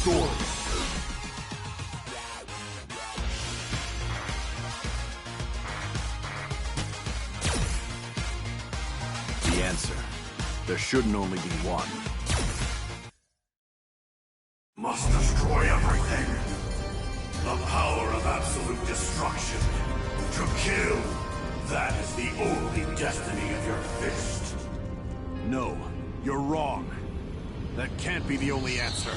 story. The answer. There shouldn't only be one. Must destroy everything. The power of absolute destruction. To kill. That is the only destiny of your fist. No, you're wrong. That can't be the only answer.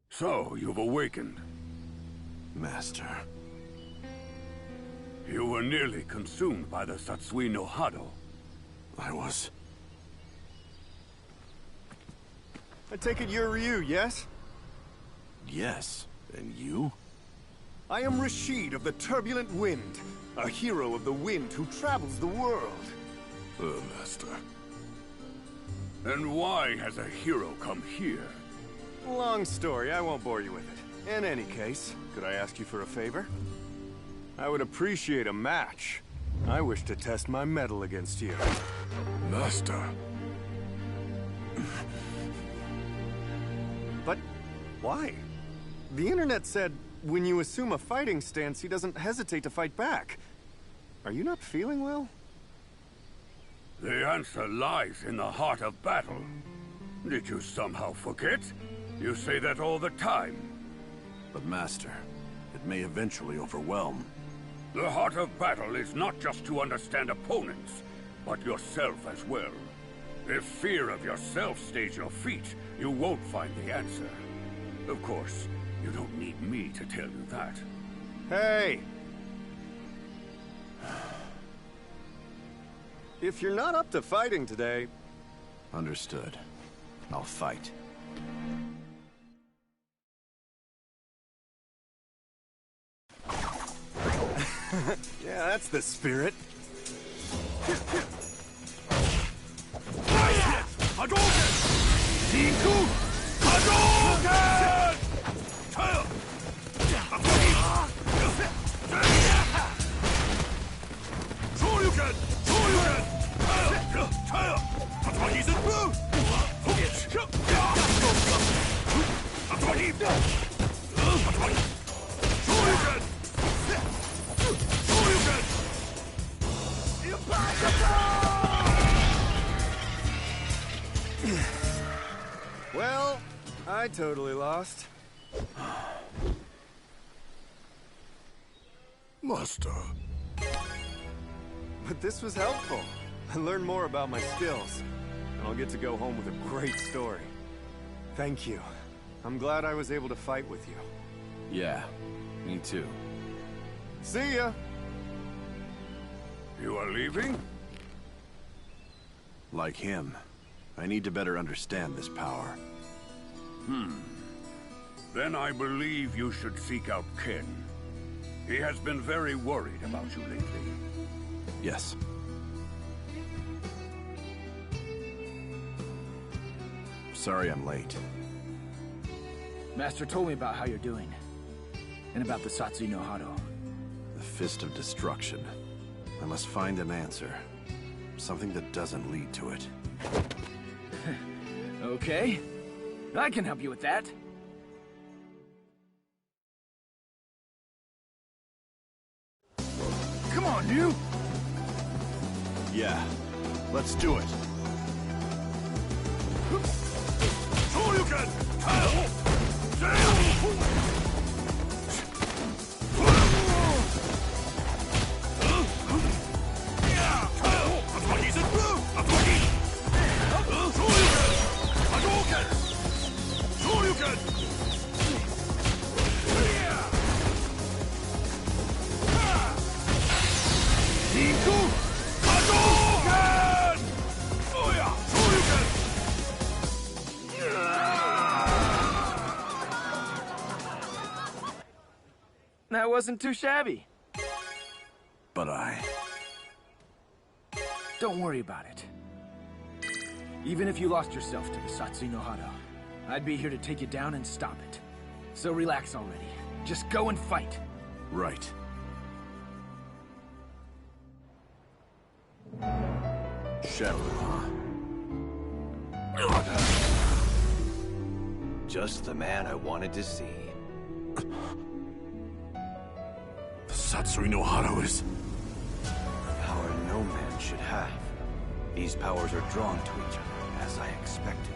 So, you've awakened. Master. You were nearly consumed by the Satsui no Hado. I was... I take it you're Ryu, yes? Yes. And you? I am Rashid of the Turbulent Wind, a hero of the wind who travels the world. Master. And why has a hero come here? Long story, I won't bore you with it. In any case, could I ask you for a favor? I would appreciate a match. I wish to test my mettle against you. Master. But why? The internet said when you assume a fighting stance, he doesn't hesitate to fight back. Are you not feeling well? The answer lies in the heart of battle. Did you somehow forget? You say that all the time. But Master, it may eventually overwhelm. The heart of battle is not just to understand opponents, but yourself as well. If fear of yourself stays your feet, you won't find the answer. Of course, you don't need me to tell you that. Hey! If you're not up to fighting today... Understood. I'll fight. Yeah, that's the spirit. Hadouken! Niku! Hadouken! Shoryuken! Shoryuken! Tatsumaki Zenbu! Tatsumaki! Tatsumaki! Shoryuken! Shoryuken! Well, I totally lost. Master. But this was helpful. I learned more about my skills. And I'll get to go home with a great story. Thank you. I'm glad I was able to fight with you. Yeah, me too. See ya! You are leaving? Like him, I need to better understand this power. Then I believe you should seek out Ken. He has been very worried about you lately. Yes. Sorry I'm late. Master told me about how you're doing. And about the Satsui no Hado. The Fist of Destruction. I must find an answer. Something that doesn't lead to it. Okay. I can help you with that. Come on, you! Yeah, let's do it. Shoryuken! That wasn't too shabby. But I... Don't worry about it. Even if you lost yourself to the Satsui no Hado, I'd be here to take you down and stop it. So relax already. Just go and fight. Right. Shadow, huh? Just the man I wanted to see. The Satsui no Hado is... Power no man should have. These powers are drawn to each other, as I expected.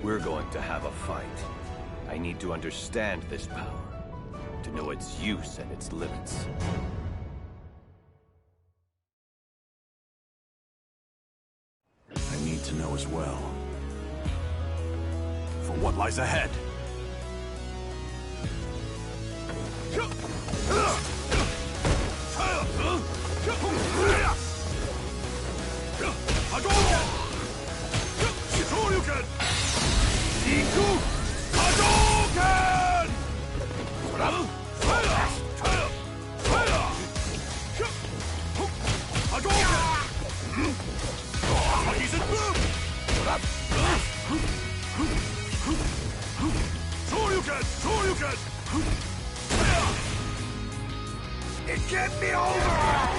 We're going to have a fight. I need to understand this power, to know its use and its limits. I need to know as well. For what lies ahead. It can't be over!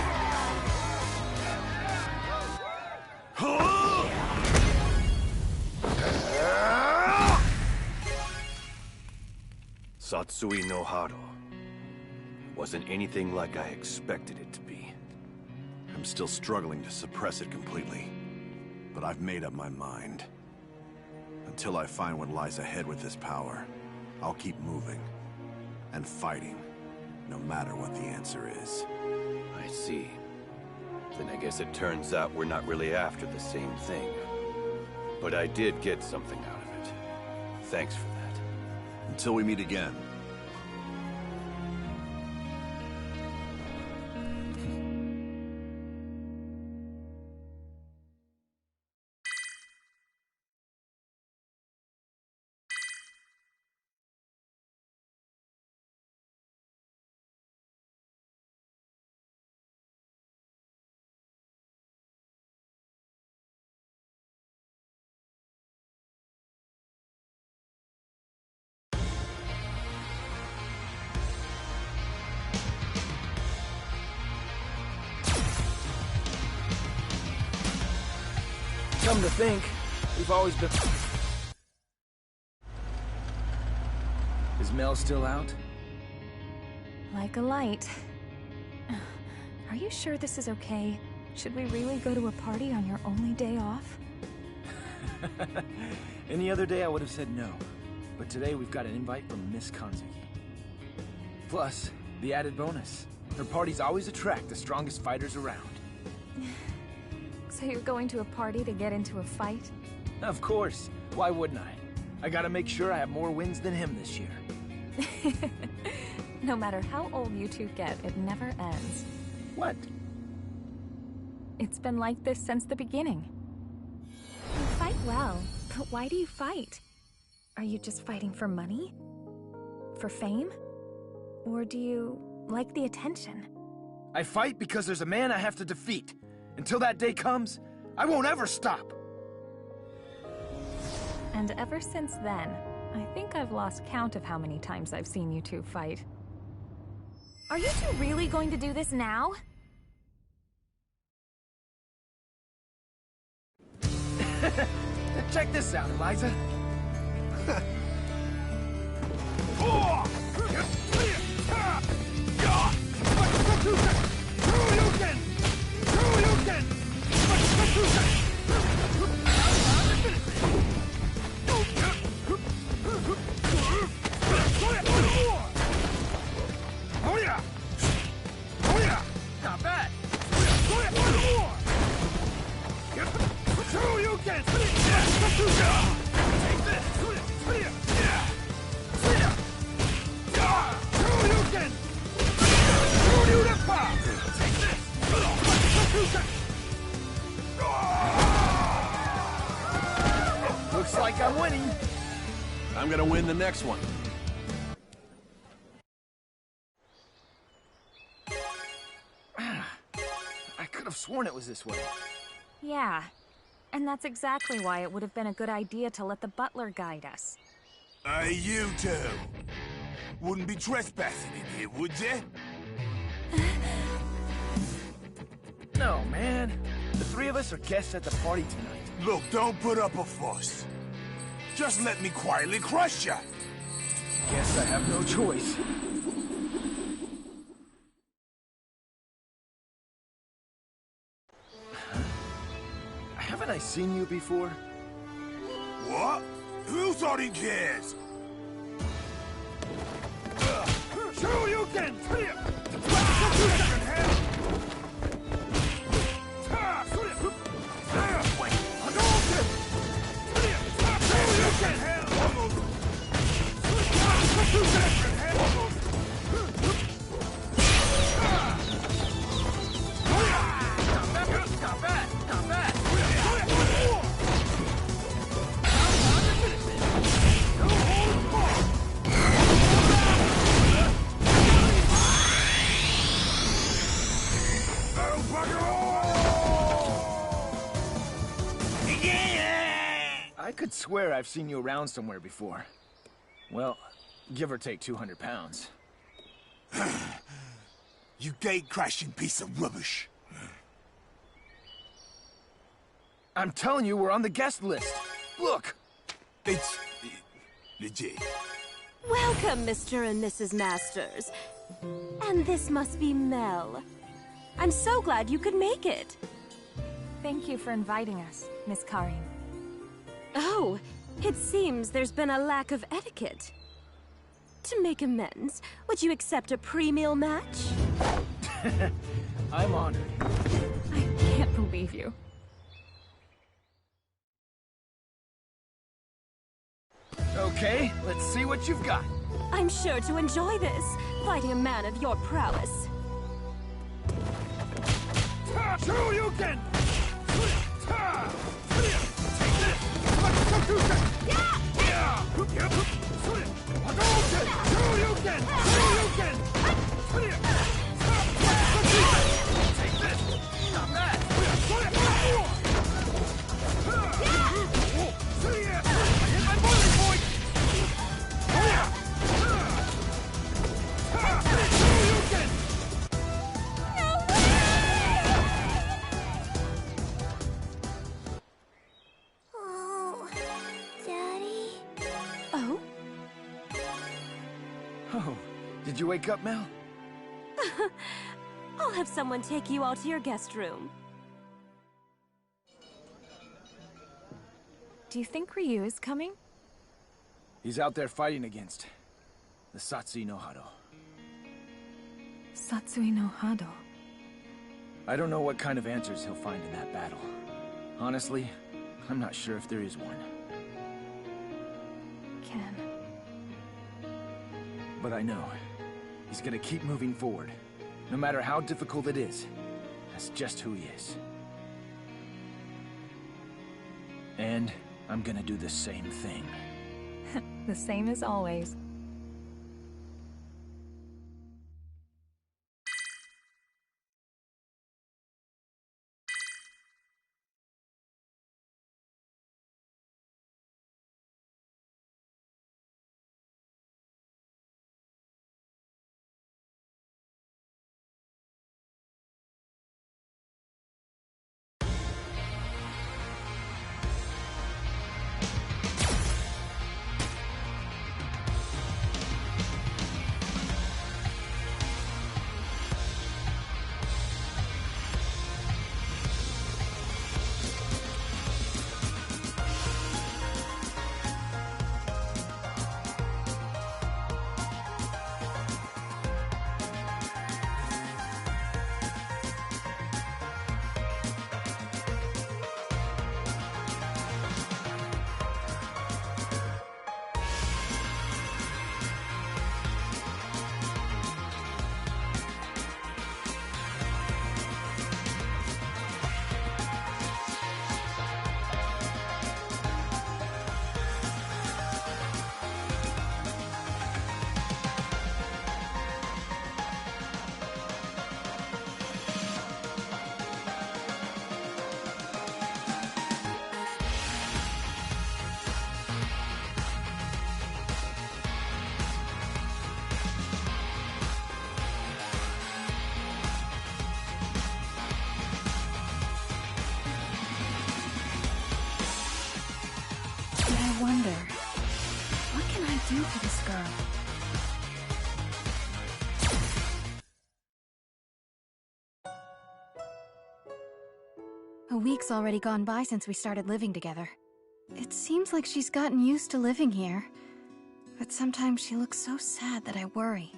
Satsui no Hado wasn't anything like I expected it to be. I'm still struggling to suppress it completely. But I've made up my mind. Until I find what lies ahead with this power, I'll keep moving. And fighting, no matter what the answer is. I see. Then I guess it turns out we're not really after the same thing. But I did get something out of it. Thanks for that. Until we meet again. Come to think, we've always been... Is Mel still out? Like a light. Are you sure this is okay? Should we really go to a party on your only day off? Any other day I would have said no. But today we've got an invite from Miss Kanzuki. Plus, the added bonus. Her parties always attract the strongest fighters around. So you're going to a party to get into a fight? Of course. Why wouldn't I? I gotta make sure I have more wins than him this year. No matter how old you two get, it never ends. What? It's been like this since the beginning. You fight well, but why do you fight? Are you just fighting for money? For fame? Or do you like the attention? I fight because there's a man I have to defeat. Until that day comes, I won't ever stop. And ever since then, I think I've lost count of how many times I've seen you two fight. Are you two really going to do this now? Check this out, Eliza. Not bad. Looks like I'm winning. I'm gonna win the next one. I could have sworn it was this way. Yeah. And that's exactly why it would have been a good idea to let the butler guide us. Hey, you two. Wouldn't be trespassing in here, would you? No, man. The three of us are guests at the party tonight. Look, don't put up a fuss. Just let me quietly crush you. Guess I have no choice. Haven't I seen you before? What? Who thought he cares? Shoryuken! I could swear I've seen you around somewhere before. Well, give or take 200 pounds. You gate-crashing piece of rubbish. I'm telling you, we're on the guest list. Look! It's... legit. Welcome, Mr. and Mrs. Masters. And this must be Mel. I'm so glad you could make it. Thank you for inviting us, Miss Karin. Oh, it seems there's been a lack of etiquette. To make amends, would you accept a pre-meal match? I'm honored. I can't believe you. Okay, let's see what you've got. I'm sure to enjoy this, fighting a man of your prowess. Shoryuken! Oh, Daddy? Oh? Oh, did you wake up, Mel? I'll have someone take you out to your guest room. Do you think Ryu is coming? He's out there fighting against the Satsui no Hado. Satsui no Hado. I don't know what kind of answers he'll find in that battle. Honestly, I'm not sure if there is one. Ken. But I know he's gonna keep moving forward, no matter how difficult it is. That's just who he is. And I'm gonna do the same thing. The same as always. do for this girl? A week's already gone by since we started living together. It seems like she's gotten used to living here, but sometimes she looks so sad that I worry.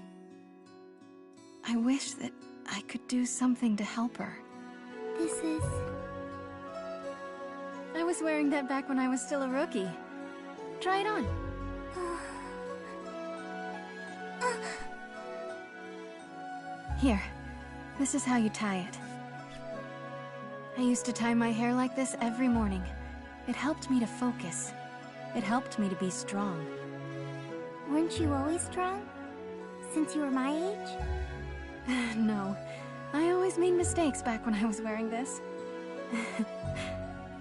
I wish that I could do something to help her. This is... I was wearing that back when I was still a rookie. Try it on. Here, this is how you tie it. I used to tie my hair like this every morning. It helped me to focus. It helped me to be strong. Weren't you always strong? Since you were my age? No. I always made mistakes back when I was wearing this.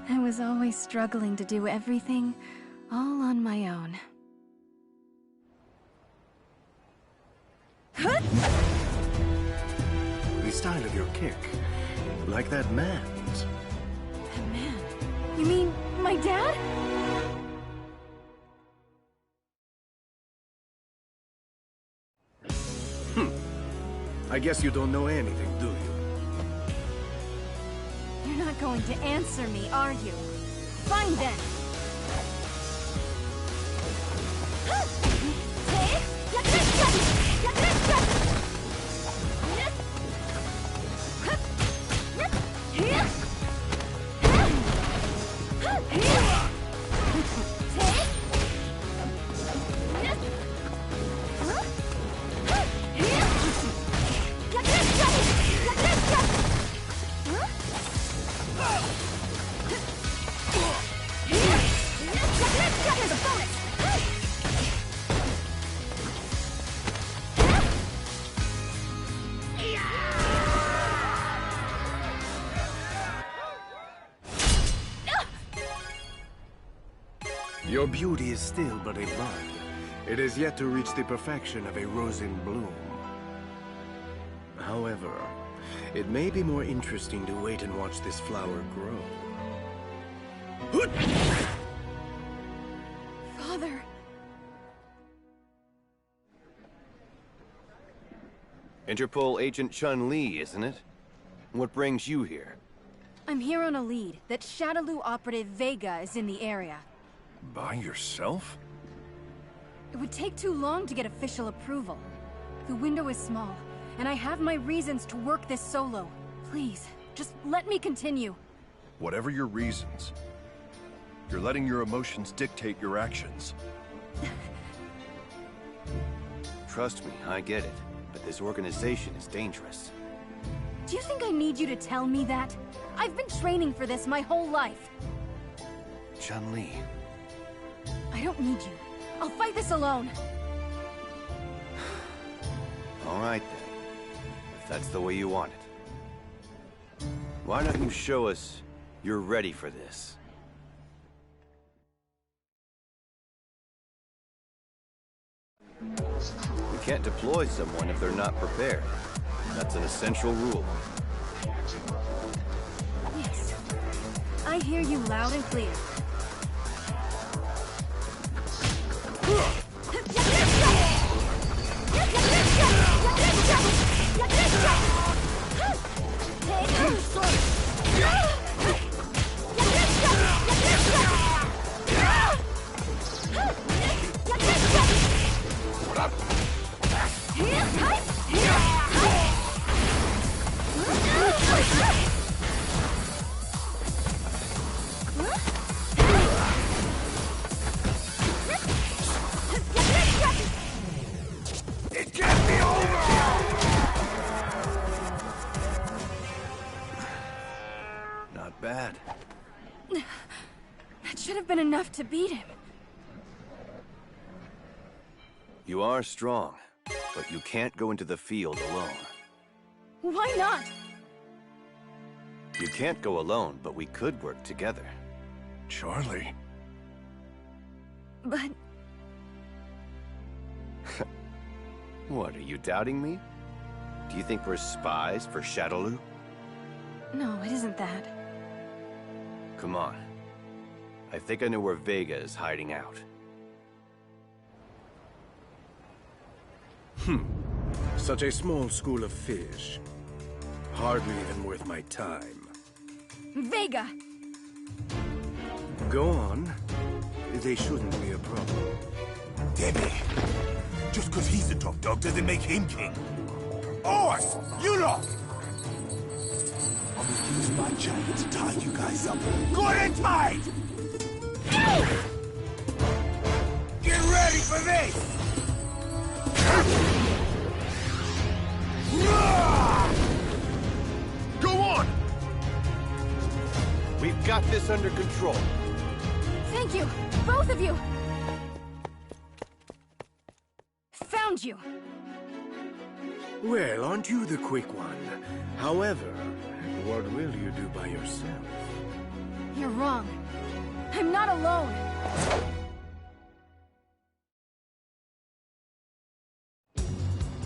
I was always struggling to do everything all on my own. The style of your kick, like that man's. That man? You mean my dad? I guess you don't know anything, do you? You're not going to answer me, are you? Fine then. Your beauty is still but a bud. It has yet to reach the perfection of a rose in bloom. However, it may be more interesting to wait and watch this flower grow. Father. Interpol Agent Chun-Li, isn't it? What brings you here? I'm here on a lead that Shadaloo operative Vega is in the area. By yourself? It would take too long to get official approval. The window is small, and I have my reasons to work this solo. Please, just let me continue. Whatever your reasons, you're letting your emotions dictate your actions. Trust me, I get it. But this organization is dangerous. Do you think I need you to tell me that? I've been training for this my whole life. Chun-Li. I don't need you. I'll fight this alone. All right, then. If that's the way you want it. Why don't you show us you're ready for this? We can't deploy someone if they're not prepared. That's an essential rule. Yes. I hear you loud and clear. It can't be over! Not bad. That should have been enough to beat him. You are strong, but you can't go into the field alone. Why not? You can't go alone, but we could work together. Charlie. But... What, are you doubting me? Do you think we're spies for Shadaloo? no, it isn't that. Come on. I think I know where Vega is hiding out. Such a small school of fish. Hardly even worth my time. Vega! Go on. They shouldn't be a problem. Damn it! Just because he's a top dog doesn't make him king. Oars! You lot! I will use my giant to tie you guys up. Good and tight! Get ready for this! Go on! We've got this under control. Thank you, both of you! Found you! Well, aren't you the quick one? However, what will you do by yourself? You're wrong. I'm not alone!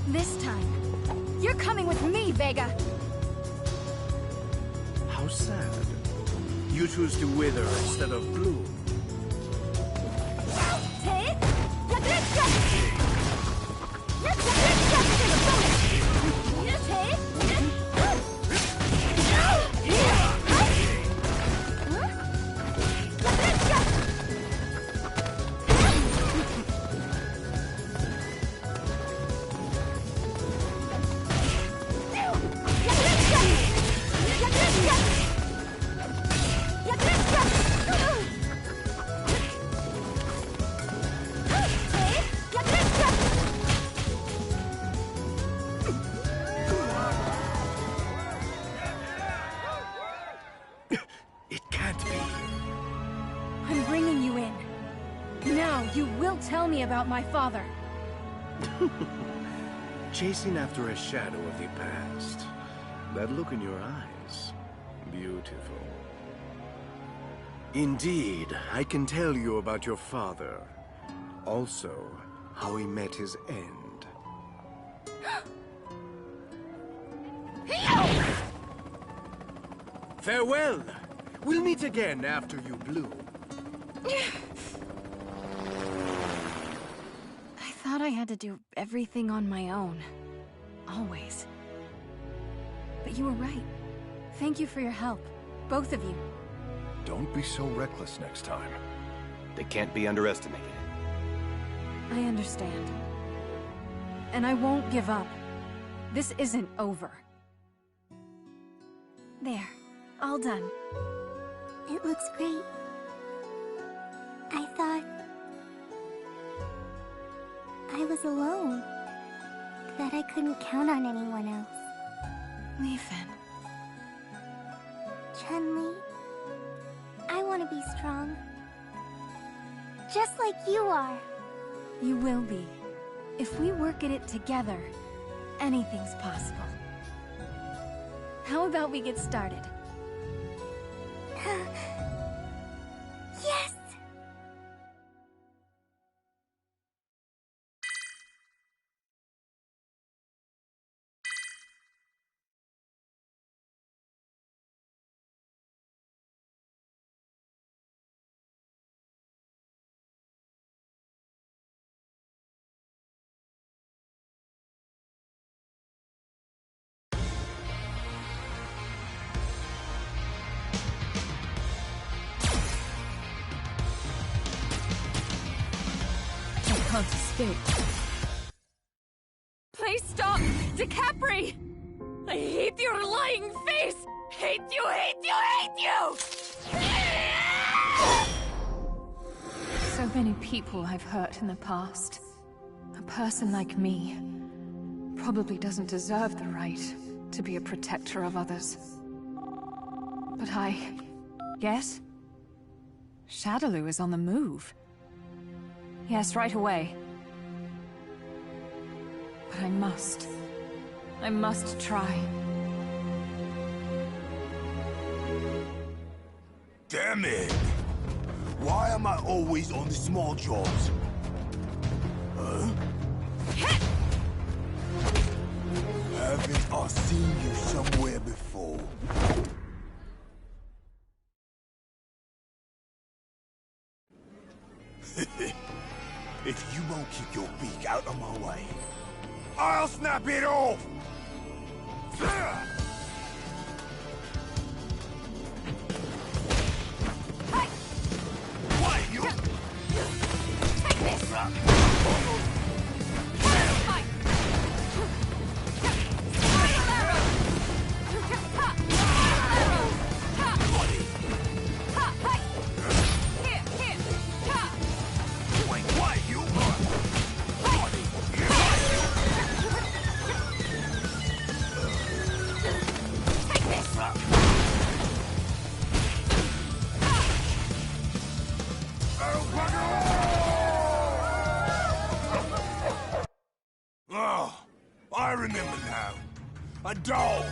This time, you're coming with me, Vega! How sad. You choose to wither instead of bloom. Tell me about my father. Chasing after a shadow of the past. That look in your eyes. Beautiful. Indeed, I can tell you about your father. Also, how he met his end. Farewell! We'll meet again after you bloom. I thought I had to do everything on my own. Always. But you were right. Thank you for your help. Both of you. Don't be so reckless next time. They can't be underestimated. I understand. And I won't give up. This isn't over. There. All done. It looks great. I thought I was alone. That I couldn't count on anyone else. Li Fen. Chun-Li, I want to be strong. Just like you are. You will be. If we work at it together, anything's possible. How about we get started? Yes! Can't escape. Please stop! DiCapri! I hate your lying face! Hate you, hate you, hate you! So many people I've hurt in the past. A person like me probably doesn't deserve the right to be a protector of others. But I guess Shadaloo is on the move. Yes, right away. But I must try. Damn it! Why am I always on the small jobs? Huh? Haven't I seen you somewhere before? If you won't keep your beak out of my way, I'll snap it off! Why, you? Take this! Oh, I remember now. A doll.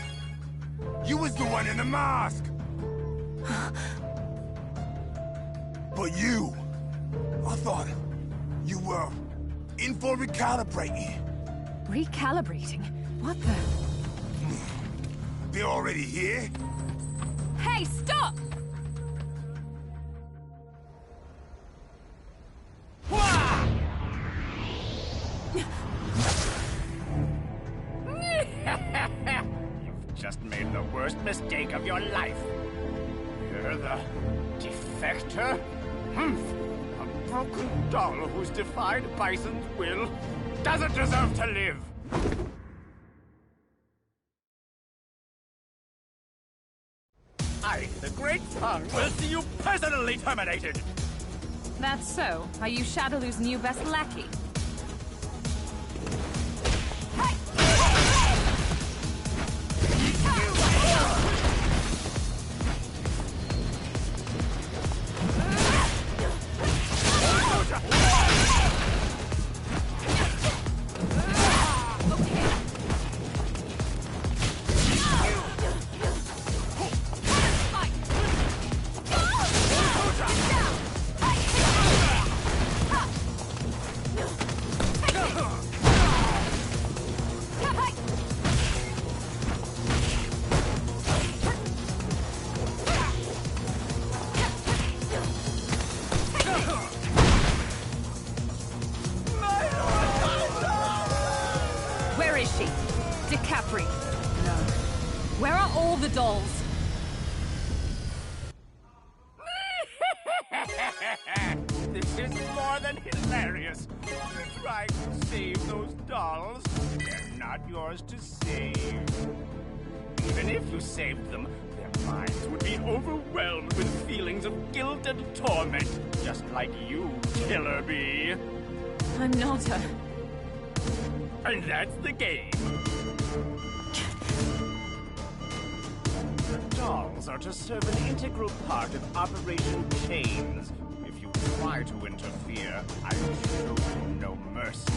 You was the one in the mask. But you, I thought you were in for recalibrating. Recalibrating? What the? They're already here? Hey, stop! You've just made the worst mistake of your life. You're the defector? A broken doll who's defied Bison's will doesn't deserve to live. I, the Great Tongue, will see you personally terminated. That's so. Are you Shadaloo's new best lackey? Where is she? DeCapri? No. Where are all the dolls? This is more than hilarious. You're trying to save those dolls. They're not yours to save. Even if you saved them, their minds would be overwhelmed with feelings of guilt and torment, just like you, Killer Bee. I'm not a... And that's the game. The dolls are to serve an integral part of Operation Chains. If you try to interfere, I will show you no mercy.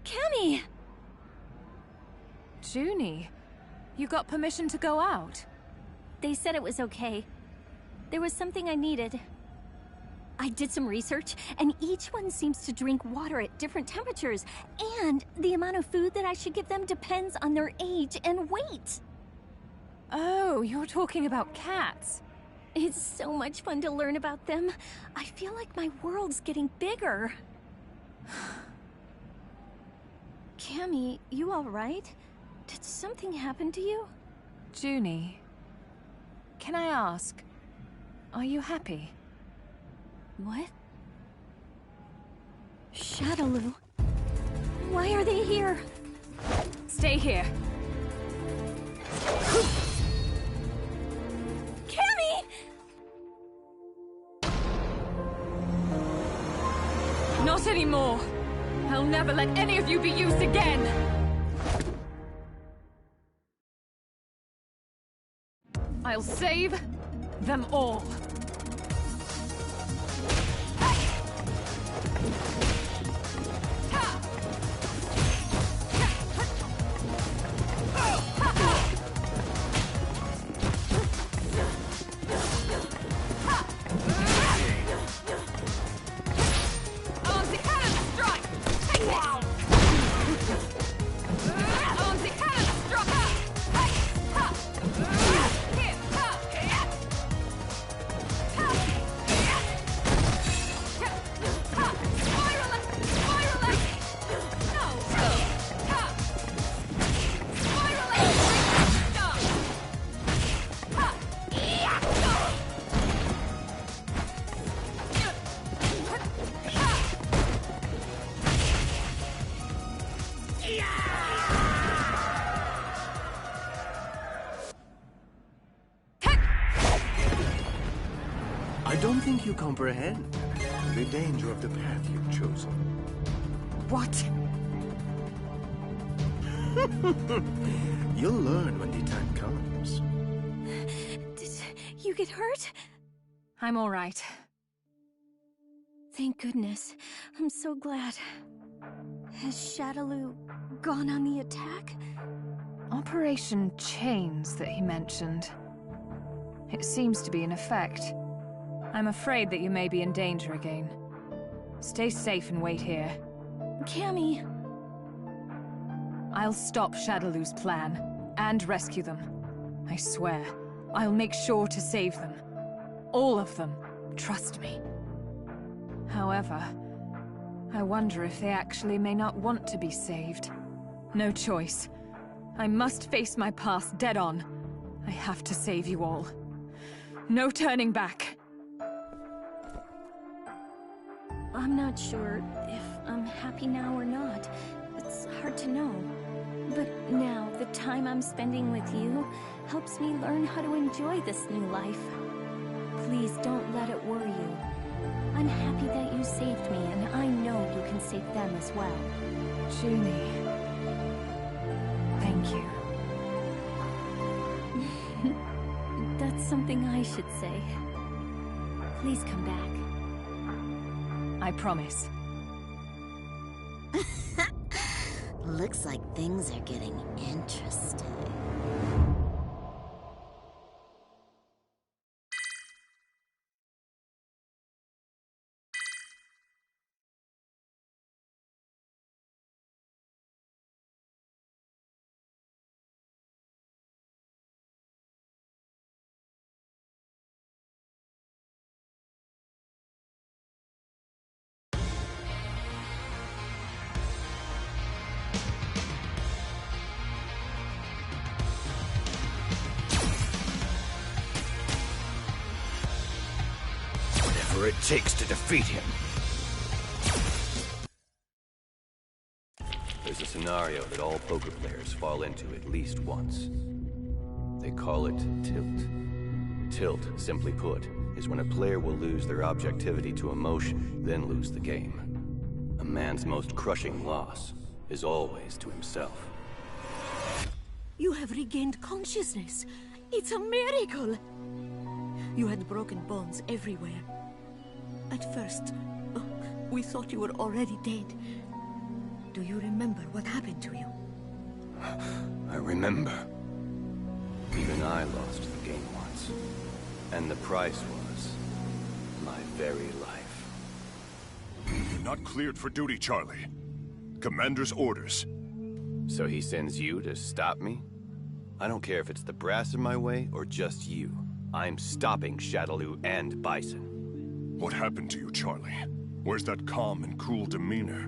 Cammy! Junie, you got permission to go out? They said it was okay. There was something I needed. I did some research, and each one seems to drink water at different temperatures, and the amount of food that I should give them depends on their age and weight. Oh, you're talking about cats. It's so much fun to learn about them. I feel like my world's getting bigger. Cammy, you all right? Did something happen to you? Junie, can I ask, are you happy? What? Shadaloo? Why are they here? Stay here. Cammy! Not anymore. I'll never let any of you be used again. I'll save them all. think you comprehend the danger of the path you've chosen. What? You'll learn when the time comes. Did you get hurt? I'm all right. Thank goodness. I'm so glad. Has Shadaloo gone on the attack? Operation Chains that he mentioned. It seems to be in effect. I'm afraid that you may be in danger again. Stay safe and wait here. Cammy! I'll stop Shadaloo's plan, and rescue them. I swear, I'll make sure to save them. All of them. Trust me. However, I wonder if they actually may not want to be saved. No choice. I must face my past dead on. I have to save you all. No turning back. I'm not sure if I'm happy now or not. It's hard to know. But now, the time I'm spending with you helps me learn how to enjoy this new life. Please don't let it worry you. I'm happy that you saved me, and I know you can save them as well. Junie. Thank you. That's something I should say. Please come back. I promise. Looks like things are getting interesting. Whatever it takes to defeat him. There's a scenario that all poker players fall into at least once. They call it tilt. Tilt, simply put, is when a player will lose their objectivity to emotion, then lose the game. A man's most crushing loss is always to himself. You have regained consciousness. It's a miracle! You had broken bones everywhere. At first, we thought you were already dead. Do you remember what happened to you? I remember. Even I lost the game once. And the price was my very life. You're not cleared for duty, Charlie. Commander's orders. So he sends you to stop me? I don't care if it's the brass in my way or just you. I'm stopping Shadaloo and Bison. What happened to you, Charlie? Where's that calm and cool demeanor?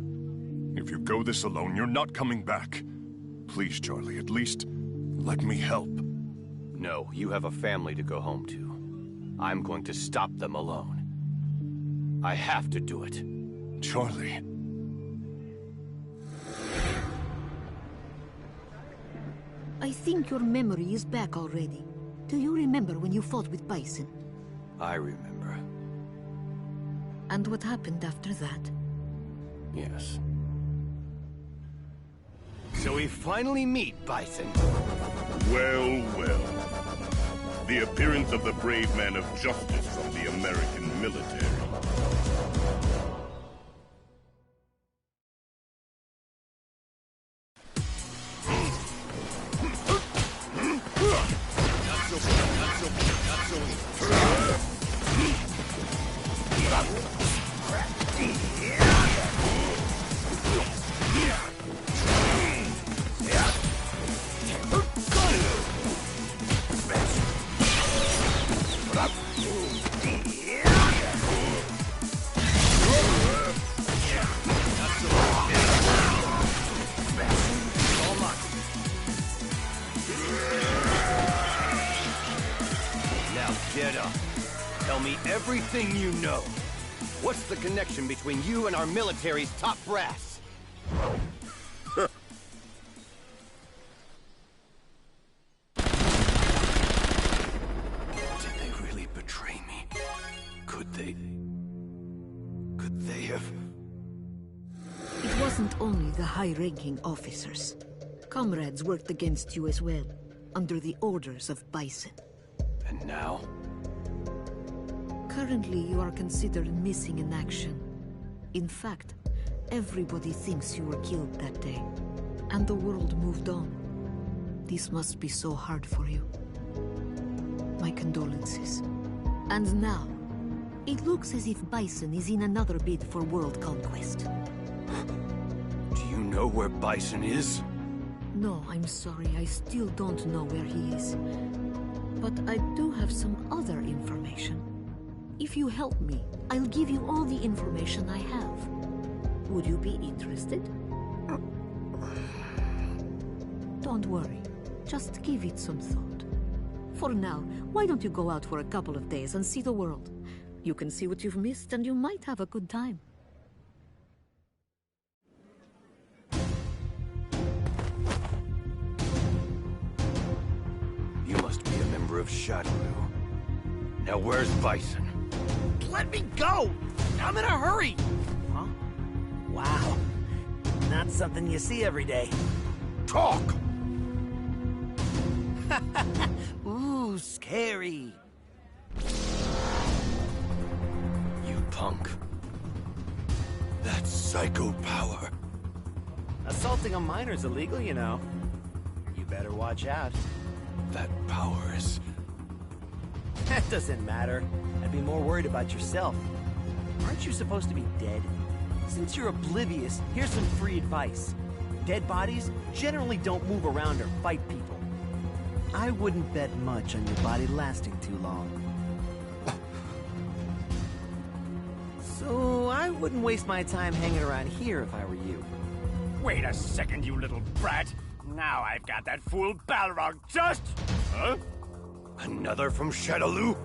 If you go this alone, you're not coming back. Please, Charlie, at least let me help. No, you have a family to go home to. I'm going to stop them alone. I have to do it. Charlie. I think your memory is back already. Do you remember when you fought with Bison? I remember. And what happened after that? Yes. So we finally meet, Bison. Well, well. The appearance of the brave man of justice from the American military. Everything you know. What's the connection between you and our military's top brass? Did they really betray me? Could they only the high-ranking officers. Comrades worked against you as well, under the orders of Bison. And now? Currently, you are considered missing in action. In fact, everybody thinks you were killed that day, and the world moved on. This must be so hard for you. My condolences. And now, it looks as if Bison is in another bid for world conquest. Do you know where Bison is? No, I'm sorry, I still don't know where he is. But I do have some other information. If you help me, I'll give you all the information I have. Would you be interested? Don't worry. Just give it some thought. For now, why don't you go out for a couple of days and see the world? You can see what you've missed and you might have a good time. You must be a member of Shadaloo. Now where's Bison? Let me go! I'm in a hurry! Huh? Wow. Not something you see every day. Talk! Ooh, scary. You punk. That's psycho power. Assaulting a miner's illegal, you know. You better watch out. That power is... That doesn't matter. I'd be more worried about yourself. Aren't you supposed to be dead? Since you're oblivious, here's some free advice. Dead bodies generally don't move around or fight people. I wouldn't bet much on your body lasting too long. So I wouldn't waste my time hanging around here if I were you. Wait a second, you little brat. Now I've got that fool Balrog just... Huh? Another from Shadaloo?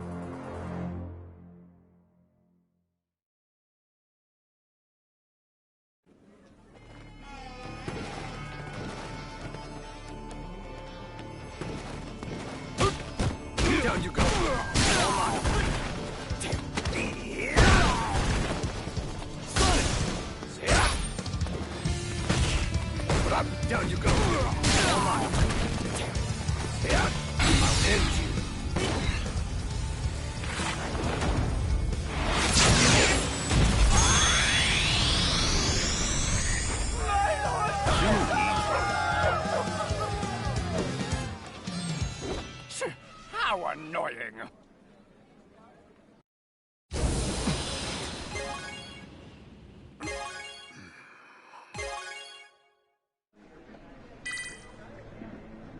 Down you go! Down you go! I'll end you! How annoying!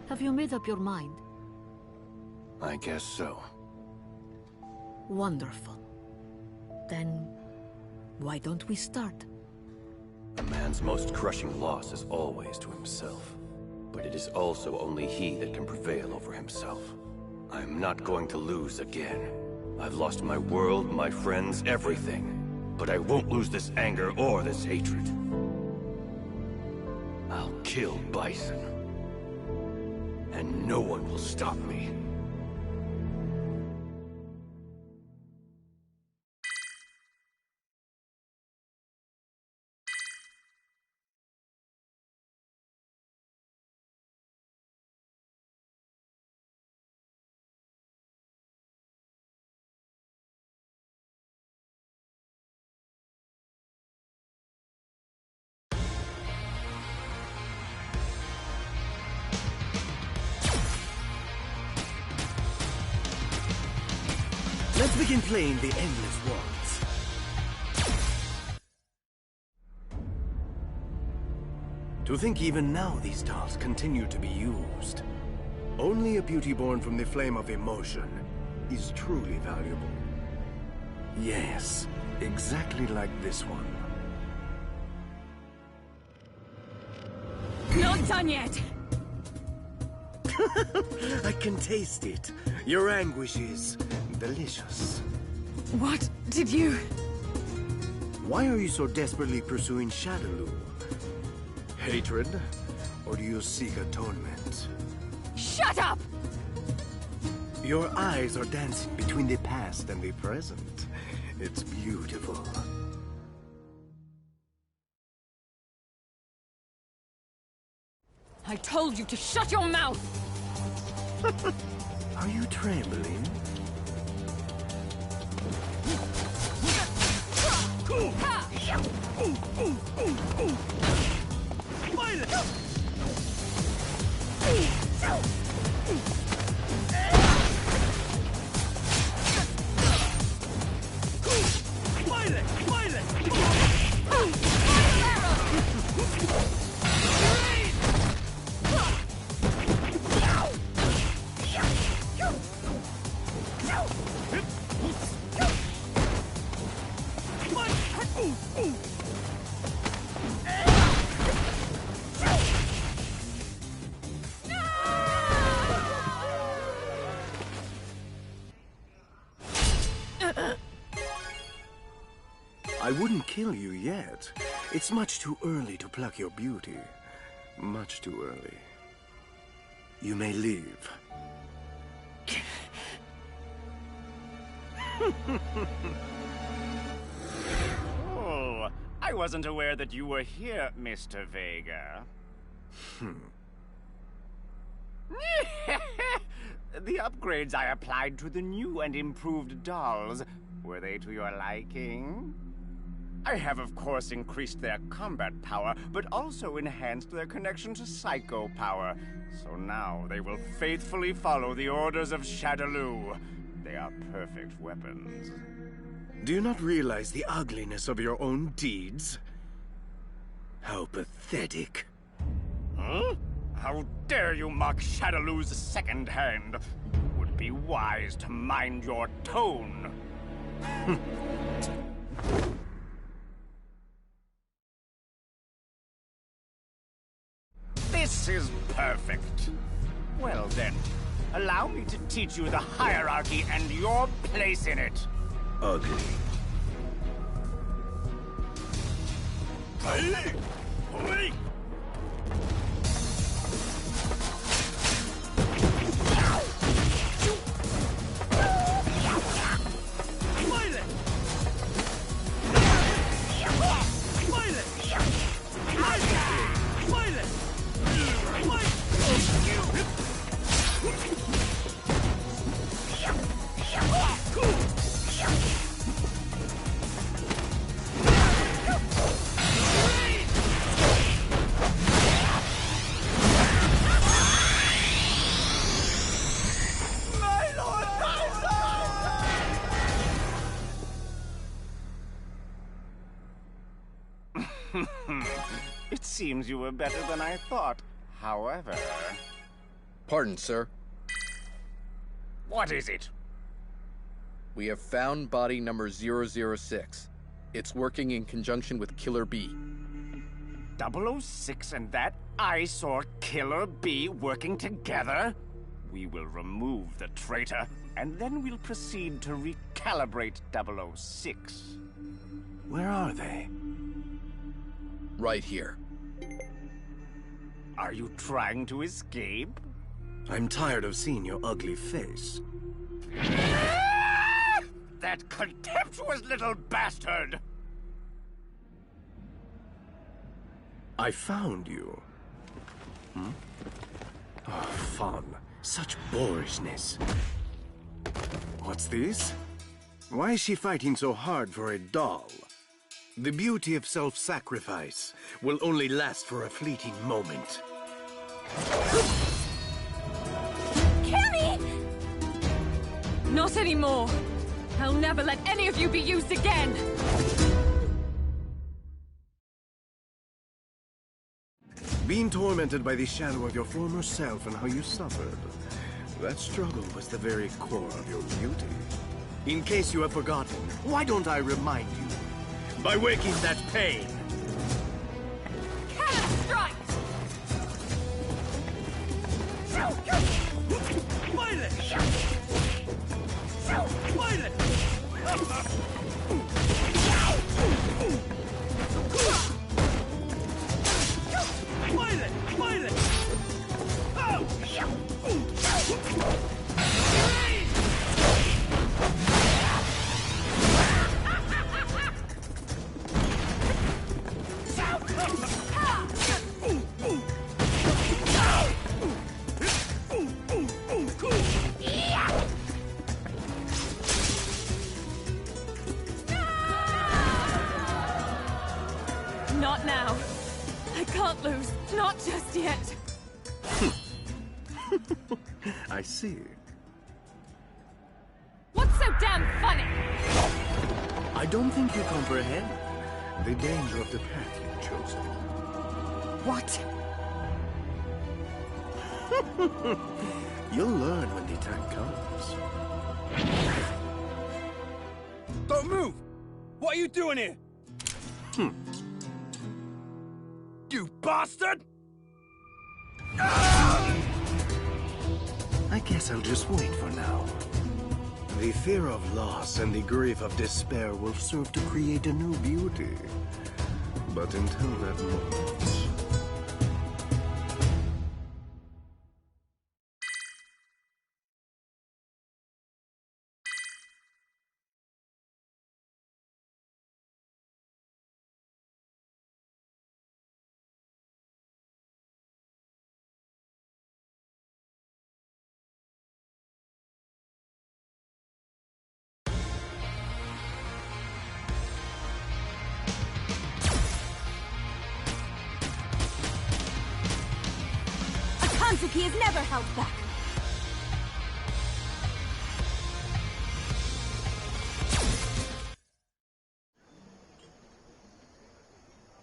Have you made up your mind? I guess so. Wonderful. Then, why don't we start? A man's most crushing loss is always to himself. But it is also only he that can prevail over himself. I'm not going to lose again. I've lost my world, my friends, everything. But I won't lose this anger or this hatred. I'll kill Bison. And no one will stop me. Let's begin playing the Endless Waltz. To think even now these dolls continue to be used. Only a beauty born from the flame of emotion is truly valuable. Yes, exactly like this one. Not done yet! I can taste it. Your anguish is delicious. What did you... Why are you so desperately pursuing Shadaloo? Hatred? Or do you seek atonement? Shut up! Your eyes are dancing between the past and the present. It's beautiful. I told you to shut your mouth! Are you trembling? I wouldn't kill you yet. It's much too early to pluck your beauty. Much too early. You may leave. Oh, I wasn't aware that you were here, Mr. Vega. The upgrades I applied to the new and improved dolls, were they to your liking? I have, of course, increased their combat power, but also enhanced their connection to psycho power. So now they will faithfully follow the orders of Shadaloo. They are perfect weapons. Do you not realize the ugliness of your own deeds? How pathetic. Huh? How dare you mock Shadaloo's second hand? You would be wise to mind your tone. This is perfect. Well then, allow me to teach you the hierarchy and your place in it. Ugly. Hey! Wait! It seems you were better than I thought. However... Pardon, sir. What is it? We have found body number 006. It's working in conjunction with Killer B. 006 and that eyesore Killer B working together? We will remove the traitor, and then we'll proceed to recalibrate 006. Where are they? Right here. Are you trying to escape? I'm tired of seeing your ugly face. That contemptuous little bastard! I found you. Oh, fun. Such boorishness. What's this? Why is she fighting so hard for a doll? The beauty of self-sacrifice will only last for a fleeting moment. Kimmy! Not anymore. I'll never let any of you be used again. Being tormented by the shadow of your former self and how you suffered. That struggle was the very core of your beauty. In case you have forgotten, why don't I remind you? By waking that pain! Cannon strike! Violet! Violet! Violet! Violet! it! I see. What's so damn funny? I don't think you comprehend the danger of the path you've chosen. What? You'll learn when the time comes. Don't move! What are you doing here? You bastard! I guess I'll just wait for now. The fear of loss and the grief of despair will serve to create a new beauty. But until that moment... Kanzuki has never held back.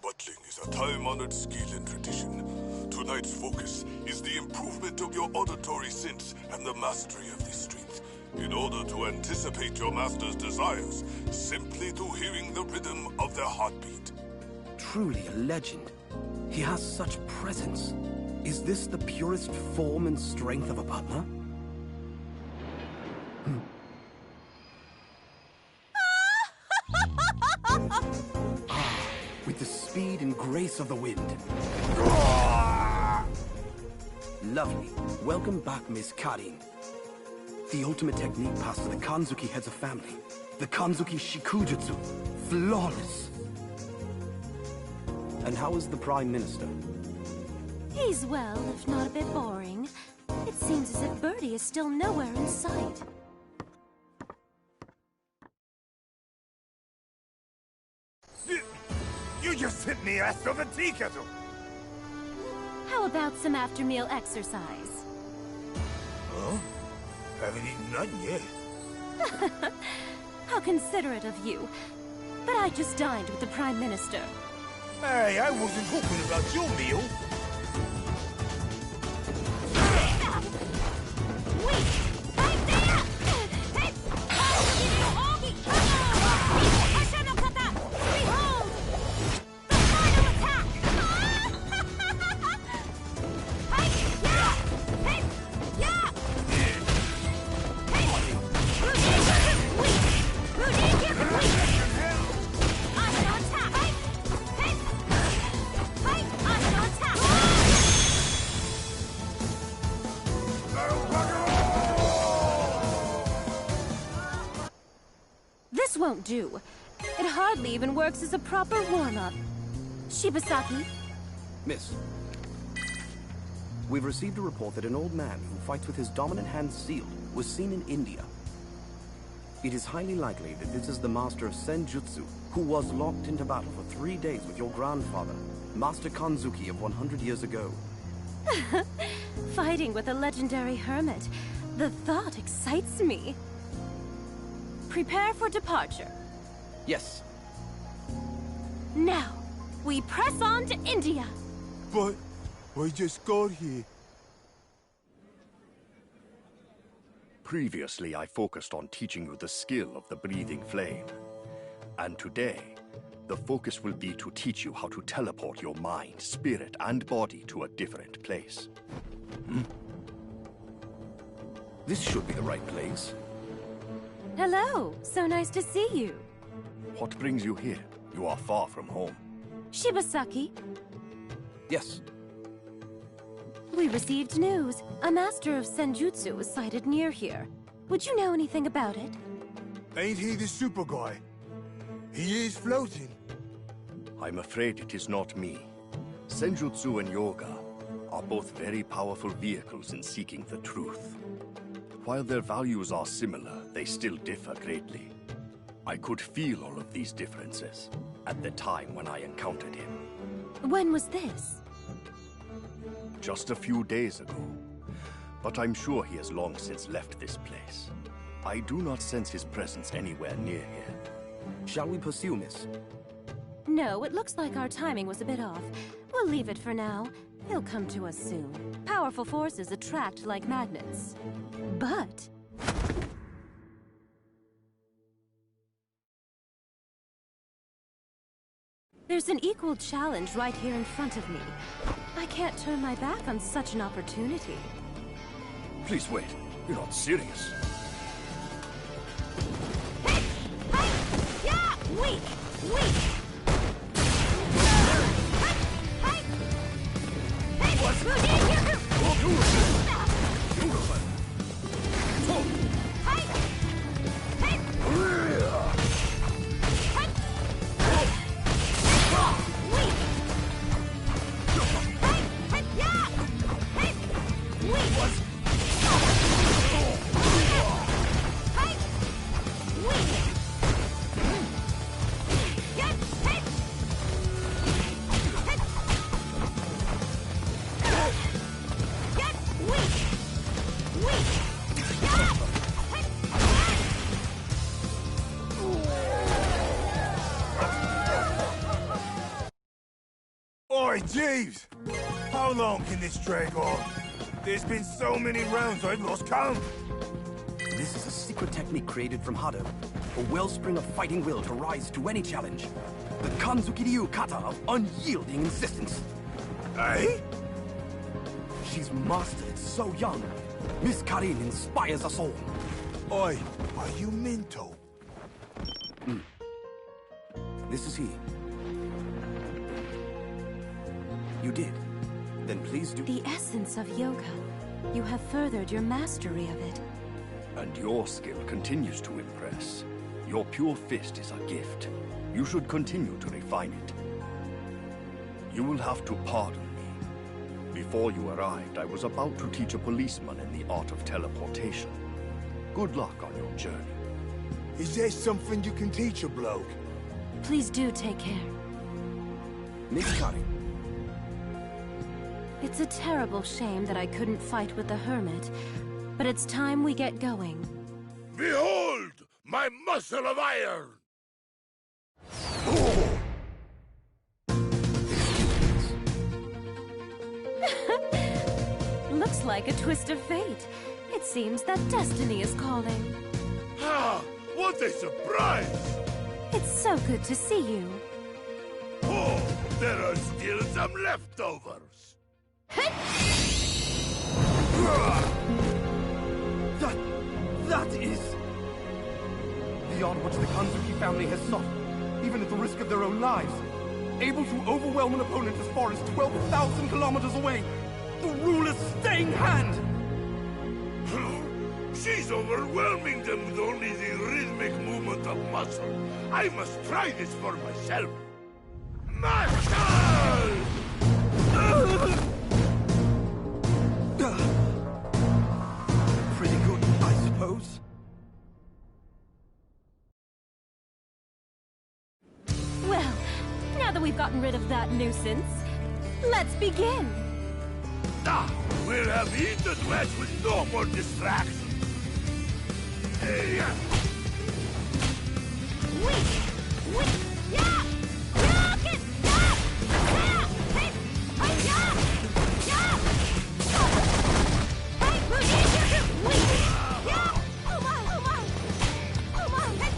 Butling is a time-honored skill and tradition. Tonight's focus is the improvement of your auditory sense and the mastery of this strength. In order to anticipate your master's desires, simply through hearing the rhythm of their heartbeat. Truly a legend. He has such presence. Is this the purest form and strength of a butler? With the speed and grace of the wind. Lovely. Welcome back, Miss Karin. The ultimate technique passed to the Kanzuki heads of family. The Kanzuki Shikujutsu. Flawless. And how is the Prime Minister? He's, well, if not a bit boring. It seems as if Birdie is still nowhere in sight. You just hit me ass of a tea kettle! How about some after-meal exercise? Huh? Haven't eaten nothing yet. How considerate of you. But I just dined with the Prime Minister. Hey, I wasn't talking about your meal. This won't do. It hardly even works as a proper warm-up. Shibasaki? Miss, we've received a report that an old man who fights with his dominant hand sealed was seen in India. It is highly likely that this is the master of Senjutsu, who was locked into battle for 3 days with your grandfather, Master Kanzuki of 100 years ago. Fighting with a legendary hermit. The thought excites me. Prepare for departure. Yes. Now, we press on to India. But we just got here. Previously, I focused on teaching you the skill of the breathing flame. And today, the focus will be to teach you how to teleport your mind, spirit, and body to a different place. This should be the right place. Hello, so nice to see you. What brings you here? You are far from home. Shibasaki? Yes. We received news. A master of Senjutsu was sighted near here. Would you know anything about it? Ain't he the super guy? He is floating. I'm afraid it is not me. Senjutsu and yoga are both very powerful vehicles in seeking the truth. While their values are similar, they still differ greatly. I could feel all of these differences at the time when I encountered him. When was this? just a few days ago. But I'm sure he has long since left this place. I do not sense his presence anywhere near here. Shall we pursue, miss? No, it looks like our timing was a bit off. We'll leave it for now. He'll come to us soon. Powerful forces attract like magnets. But... there's an equal challenge right here in front of me. I can't turn my back on such an opportunity. Please wait. You're not serious. Hey! Hey! Yeah! Weak! Weak! Hey! Hey! Oi, Jeeves! How long can this drag on? There's been so many rounds I've lost count. This is a secret technique created from Hado. A wellspring of fighting will to rise to any challenge. The Kanzuki Ryu kata of unyielding insistence. Eh? She's mastered it so young. Miss Karin inspires us all. Oi, are you mental? This is he. You did. Then please do... The essence of yoga. You have furthered your mastery of it. And your skill continues to impress. Your pure fist is a gift. You should continue to refine it. You will have to pardon me. Before you arrived, I was about to teach a policeman in the art of teleportation. Good luck on your journey. Is there something you can teach a bloke? Please do take care. Miss Karin. It's a terrible shame that I couldn't fight with the Hermit, but it's time we get going. Behold, my muscle of iron! Looks like a twist of fate. It seems that destiny is calling. Ah, what a surprise! It's so good to see you. Oh, there are still some leftovers. That is... beyond what the Kanzuki family has sought, even at the risk of their own lives. Able to overwhelm an opponent as far as 12,000 kilometers away. The ruler's staying hand! She's overwhelming them with only the rhythmic movement of muscle. I must try this for myself. Muscle! Pretty good, I suppose. Well, now that we've gotten rid of that nuisance, let's begin. Ah, we'll have heated match with no more distractions. Hey, Yeah! Rocket! Yeah! Hey! Yeah! Yeah! Hey, yeah! Oh my! Oh my! Oh my! Hey!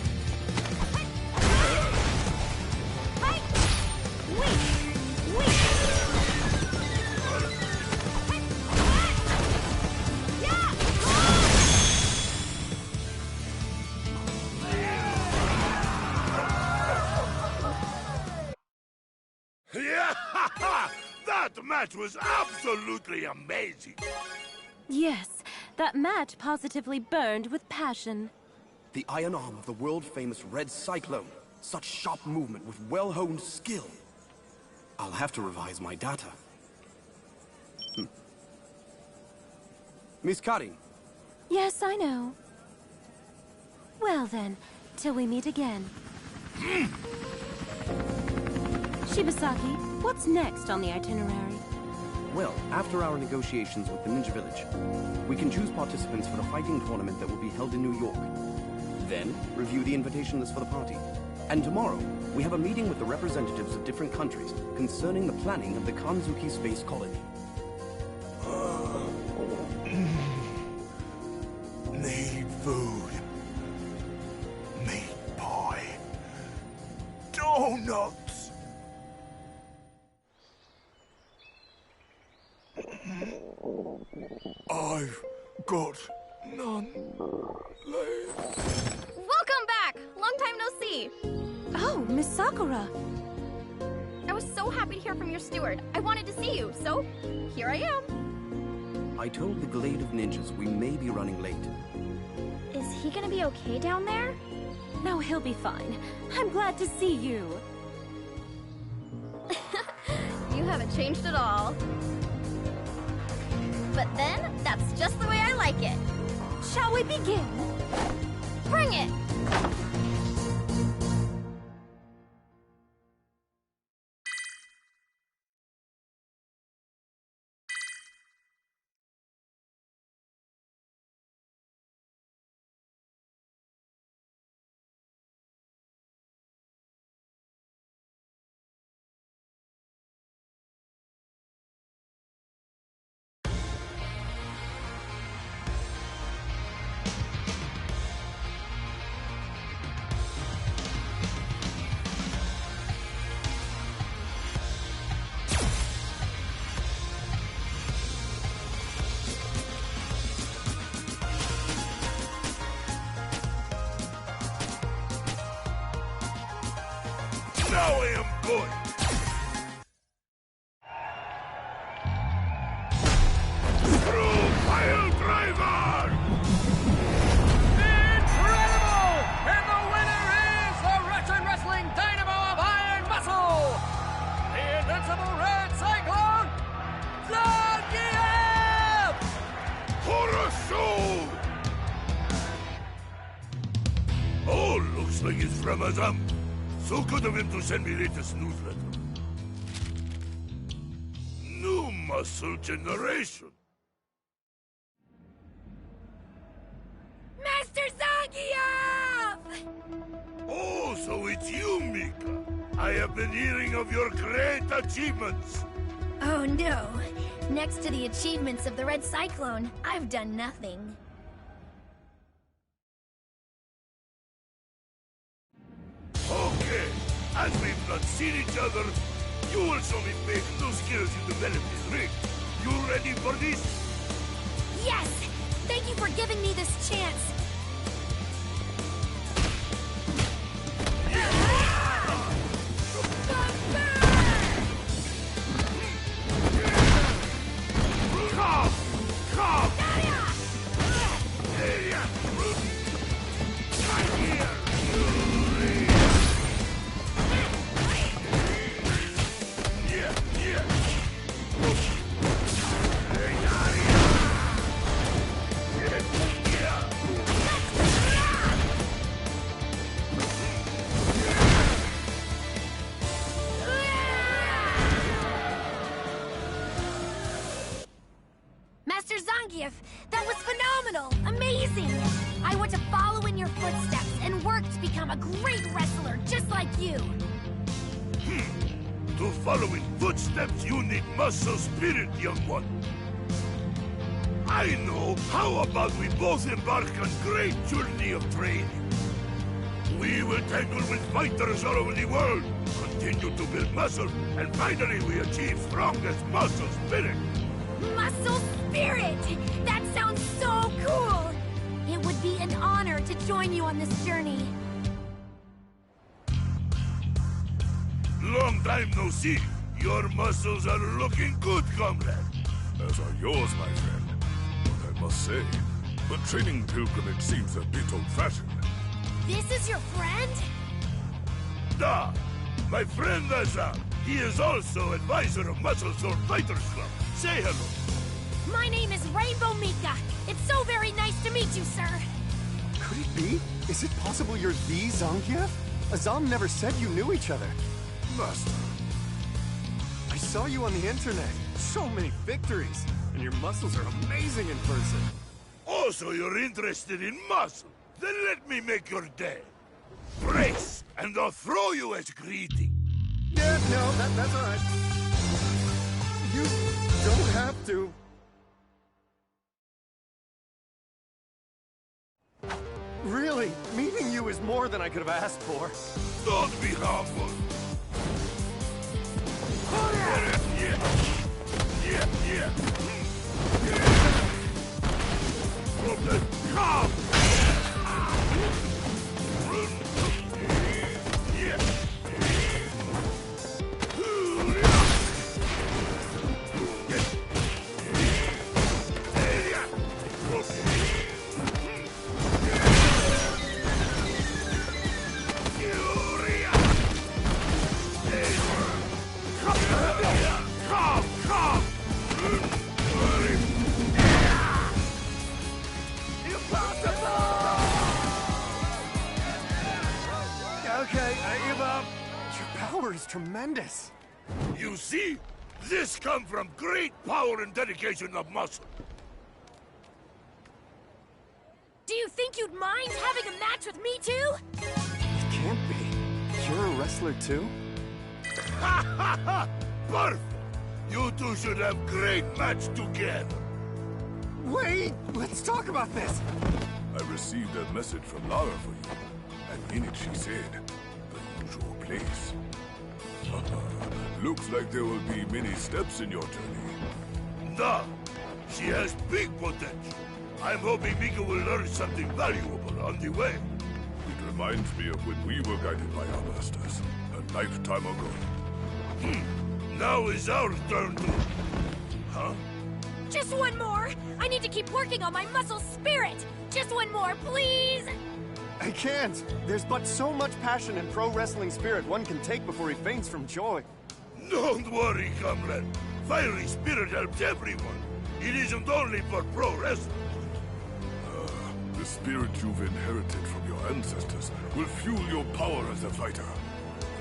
Yeah! That match was absolutely amazing! Yes, that match positively burned with passion. The iron arm of the world-famous Red Cyclone. Such sharp movement with well-honed skill. I'll have to revise my data. Miss Karin. Yes, I know. Well then, till we meet again. Shibasaki, what's next on the itinerary? Well, after our negotiations with the Ninja Village, we can choose participants for the fighting tournament that will be held in New York. Then, review the invitation list for the party. And tomorrow, we have a meeting with the representatives of different countries concerning the planning of the Kanzuki Space Colony. Need food. Meat pie. Donuts. I've got none left. Welcome back! Long time no see. Oh, Miss Sakura. I was so happy to hear from your steward. I wanted to see you, so here I am. I told the Glade of Ninjas we may be running late. Is he gonna be okay down there? No, he'll be fine. I'm glad to see you. You haven't changed at all. But then, that's just the way I like it. Shall we begin? Bring it! Now I am going. Through Pile Driver! Incredible! And the winner is the Wretched Wrestling Dynamo of Iron Muscle! The Invincible Red Cyclone, Zangief! For a show! Oh, looks like it's from Azam. So good of him to send me latest newsletter. New muscle generation. Master Zangief! Oh, so it's you, Mika. I have been hearing of your great achievements. Oh no. Next to the achievements of the Red Cyclone, I've done nothing. Okay, as we've not seen each other, you will show me big new skills you developed in ring. You ready for this? Yes! Thank you for giving me this chance. Master Zangief, that was phenomenal! Amazing! I want to follow in your footsteps and work to become a great wrestler just like you! To follow in footsteps, you need muscle spirit, young one. I know. How about we both embark on great journey of training? We will tangle with fighters all over the world, continue to build muscle, and finally we achieve strongest muscle spirit. Muscle Spirit! That sounds so cool! It would be an honor to join you on this journey. Long time no see. Your muscles are looking good, comrade. As are yours, my friend. But I must say, the training pilgrimage seems a bit old-fashioned. This is your friend? Da! My friend Azam. He is also advisor of Muscle Sword Fighters Club. Say hello. My name is Rainbow Mika. It's so very nice to meet you, sir. Could it be? Is it possible you're the Zangief? Azam never said you knew each other. Master. I saw you on the internet. So many victories, and your muscles are amazing in person. Oh, so you're interested in muscle? Then let me make your day. Brace, and I'll throw you as greeting. Yeah, no, that's all right. You don't have to. Really, meeting you is more than I could have asked for. Don't be humble. Come! Okay, I give up. Your power is tremendous. You see? This comes from great power and dedication of muscle. Do you think you'd mind having a match with me too? It can't be. You're a wrestler too? Ha ha ha! Perfect! You two should have great match together. Wait! Let's talk about this! I received a message from Lara for you, and in it she said, the usual place. Looks like there will be many steps in your journey. Nah, she has big potential. I'm hoping Mika will learn something valuable on the way. It reminds me of when we were guided by our masters, a lifetime ago. Now is our turn to... Huh? Just one more! I need to keep working on my muscle spirit! Just one more, please! I can't! There's but so much passion and pro wrestling spirit one can take before he faints from joy. Don't worry, comrade. Fiery spirit helps everyone. It isn't only for pro wrestling. The spirit you've inherited from your ancestors will fuel your power as a fighter.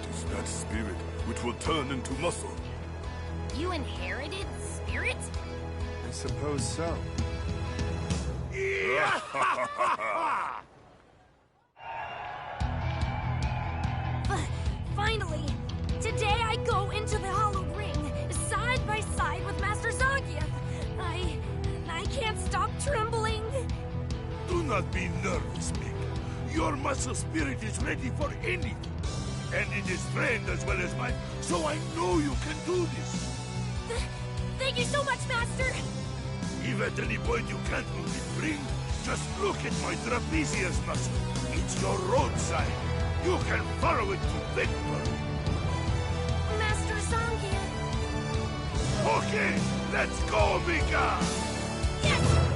It is that spirit which will turn into muscle. You inherited spirit? I suppose so. Yeah! Finally! Today I go into the Hollowed Ring, side by side with Master Zangief. I can't stop trembling. Do not be nervous, Mika. Your muscle spirit is ready for anything. And it is trained as well as mine, so I know you can do this. Thank you so much, Master! If at any point you can't move the ring, just look at my trapezius muscle. It's your roadside. You can follow it to victory. Master Zangief. Okay, let's go, Mika! Yes!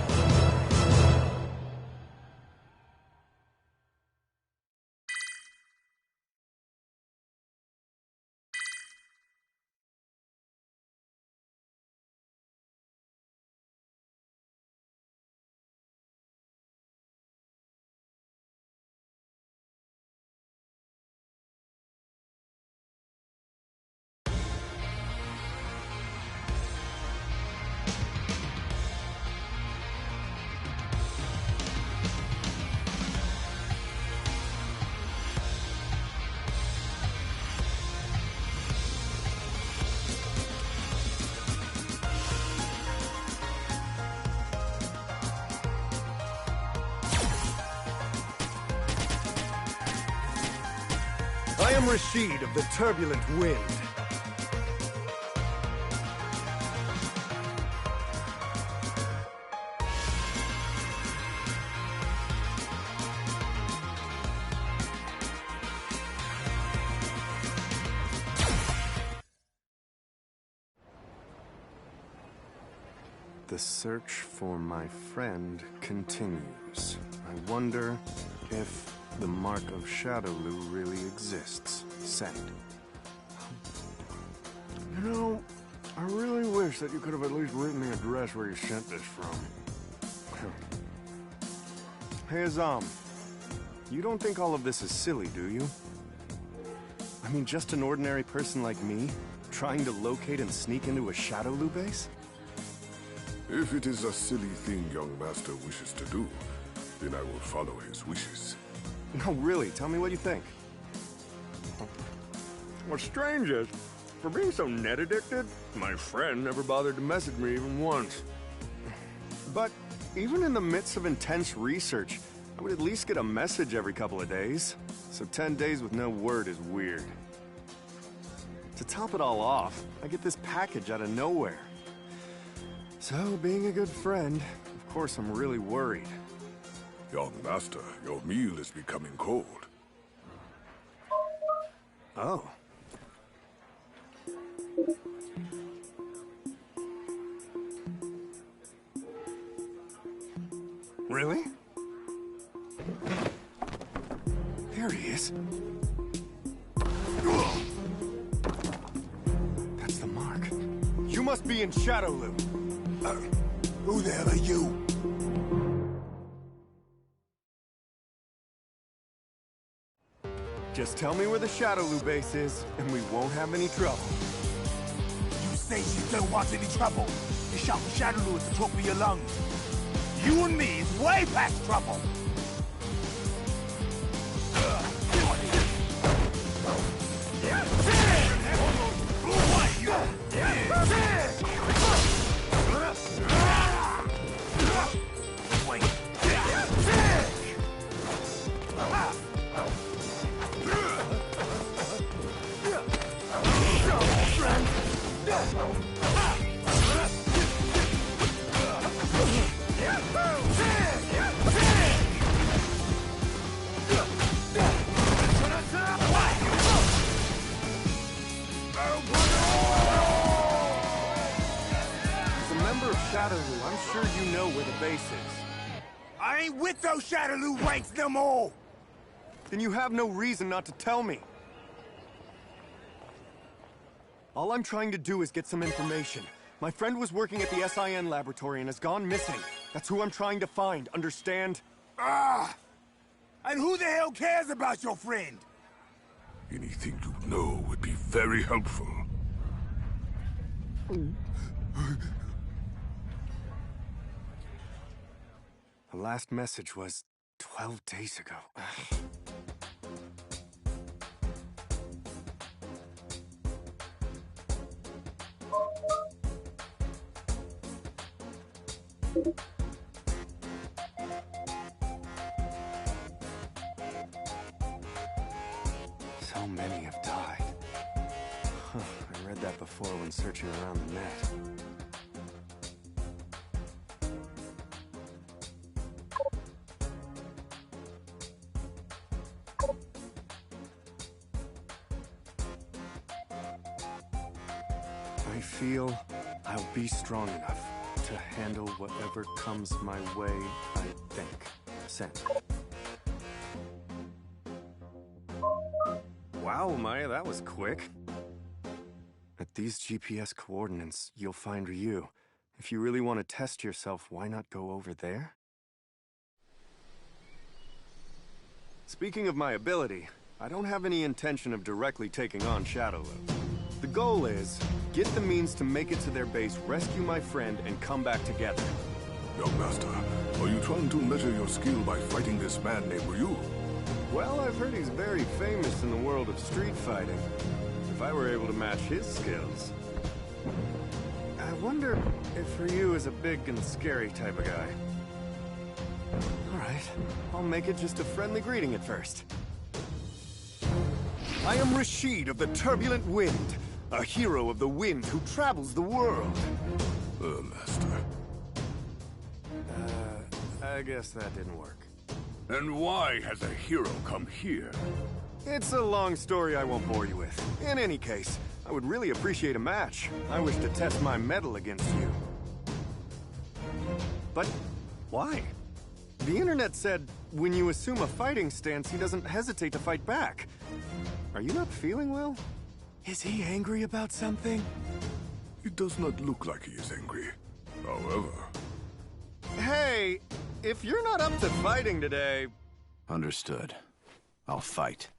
I am Rashid of the Turbulent Wind. The search for my friend continues. I wonder if the mark of Shadowloo really exists. Send. You know, I really wish that you could have at least written the address where you sent this from. Hey, Azam. You don't think all of this is silly, do you? I mean, just an ordinary person like me, trying to locate and sneak into a Shadowloo base? If it is a silly thing young master wishes to do, then I will follow his wishes. No, really, tell me what you think. What's strange is, for being so net-addicted, my friend never bothered to message me even once. But even in the midst of intense research, I would at least get a message every couple of days. So 10 days with no word is weird. To top it all off, I get this package out of nowhere. So, being a good friend, of course I'm really worried. Young master, your meal is becoming cold. Oh. Really? There he is. That's the mark. You must be in Shadowloo. Who the hell are you? Just tell me where the Shadowloo base is, and we won't have any trouble. You say you don't want any trouble. You shout Shadowloo at the top of your lungs. You and me is way past trouble. Shadowloo, I'm sure you know where the base is. I ain't with those Shadowloo ranks no more! Then you have no reason not to tell me. All I'm trying to do is get some information. My friend was working at the SIN laboratory and has gone missing. That's who I'm trying to find, understand? Ah! And who the hell cares about your friend? Anything you know would be very helpful. The last message was 12 days ago. So many have died. I read that before when searching around the net. I feel I'll be strong enough to handle whatever comes my way, I think. Send. Wow, Maya, that was quick. At these GPS coordinates, you'll find Ryu. If you really want to test yourself, why not go over there? Speaking of my ability, I don't have any intention of directly taking on Shadowloo. The goal is, get the means to make it to their base, rescue my friend, and come back together. Young master, are you trying to measure your skill by fighting this man named Ryu? Well, I've heard he's very famous in the world of street fighting. If I were able to match his skills... I wonder if Ryu is a big and scary type of guy. Alright, I'll make it just a friendly greeting at first. I am Rashid of the Turbulent Wind, a hero of the wind who travels the world. Master. I guess that didn't work. And why has a hero come here? It's a long story I won't bore you with. In any case, I would really appreciate a match. I wish to test my mettle against you. But why? The internet said, when you assume a fighting stance, he doesn't hesitate to fight back. Are you not feeling well? Is he angry about something? It does not look like he is angry. However... Hey, if you're not up to fighting today... Understood. I'll fight.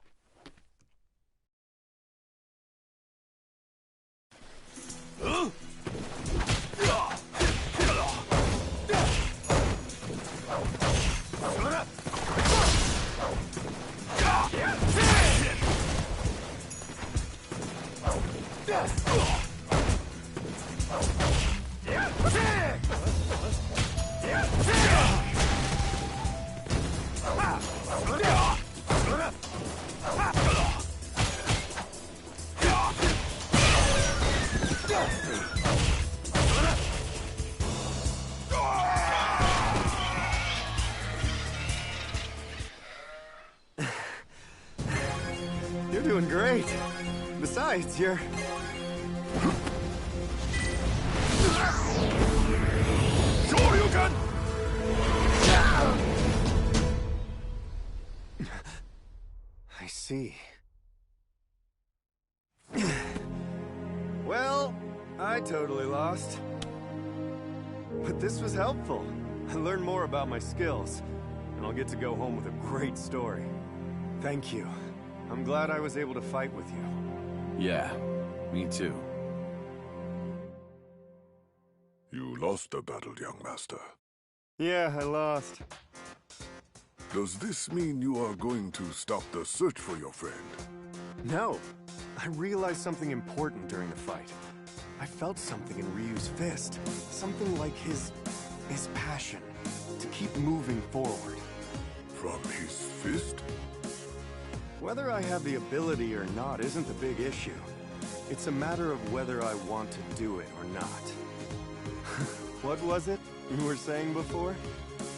You're doing great. Besides, you're... Shoryuken! I see. Well, I totally lost. But this was helpful. I learned more about my skills, and I'll get to go home with a great story. Thank you. I'm glad I was able to fight with you. Yeah, me too. You lost the battle, young master. Yeah, I lost. Does this mean you are going to stop the search for your friend? No. I realized something important during the fight. I felt something in Ryu's fist. Something like his passion to keep moving forward. From his fist? Whether I have the ability or not isn't the big issue. It's a matter of whether I want to do it or not. What was it you were saying before?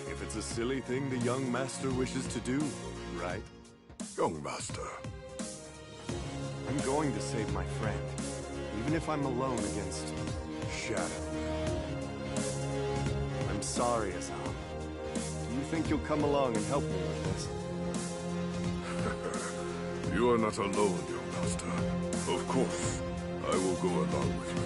If it's a silly thing the young master wishes to do, right? Young master. I'm going to save my friend, even if I'm alone against Shadow. I'm sorry, Azam. Do you think you'll come along and help me with this? You are not alone, young master. Of course, I will go along with you.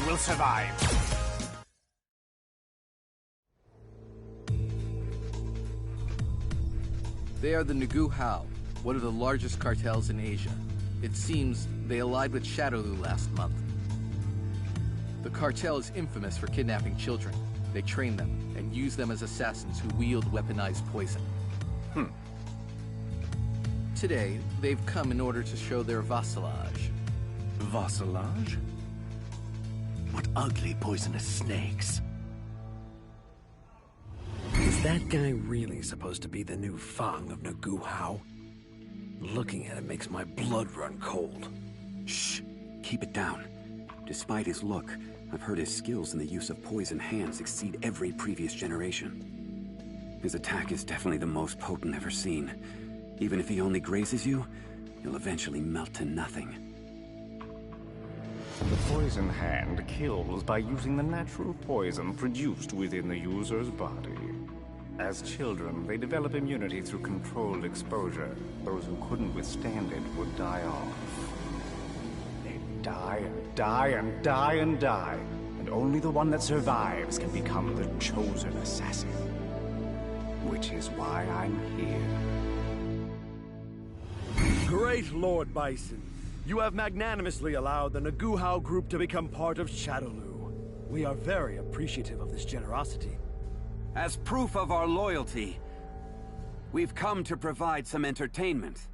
Will survive. They are the Nugu Hao, one of the largest cartels in Asia. It seems they allied with Shadowloo last month. The cartel is infamous for kidnapping children. They train them and use them as assassins who wield weaponized poison. Today, they've come in order to show their vassalage. Vassalage? What ugly, poisonous snakes. Is that guy really supposed to be the new Fang of Nugu Hao? Looking at him makes my blood run cold. Shh! Keep it down. Despite his look, I've heard his skills in the use of poison hands exceed every previous generation. His attack is definitely the most potent ever seen. Even if he only grazes you, he'll eventually melt to nothing. The poison hand kills by using the natural poison produced within the user's body. As children, they develop immunity through controlled exposure. Those who couldn't withstand it would die off. They die and die and die and die, and only the one that survives can become the chosen assassin. Which is why I'm here. Great Lord Bison. You have magnanimously allowed the Nugu Hao group to become part of Shadowloo. We are very appreciative of this generosity. As proof of our loyalty, we've come to provide some entertainment.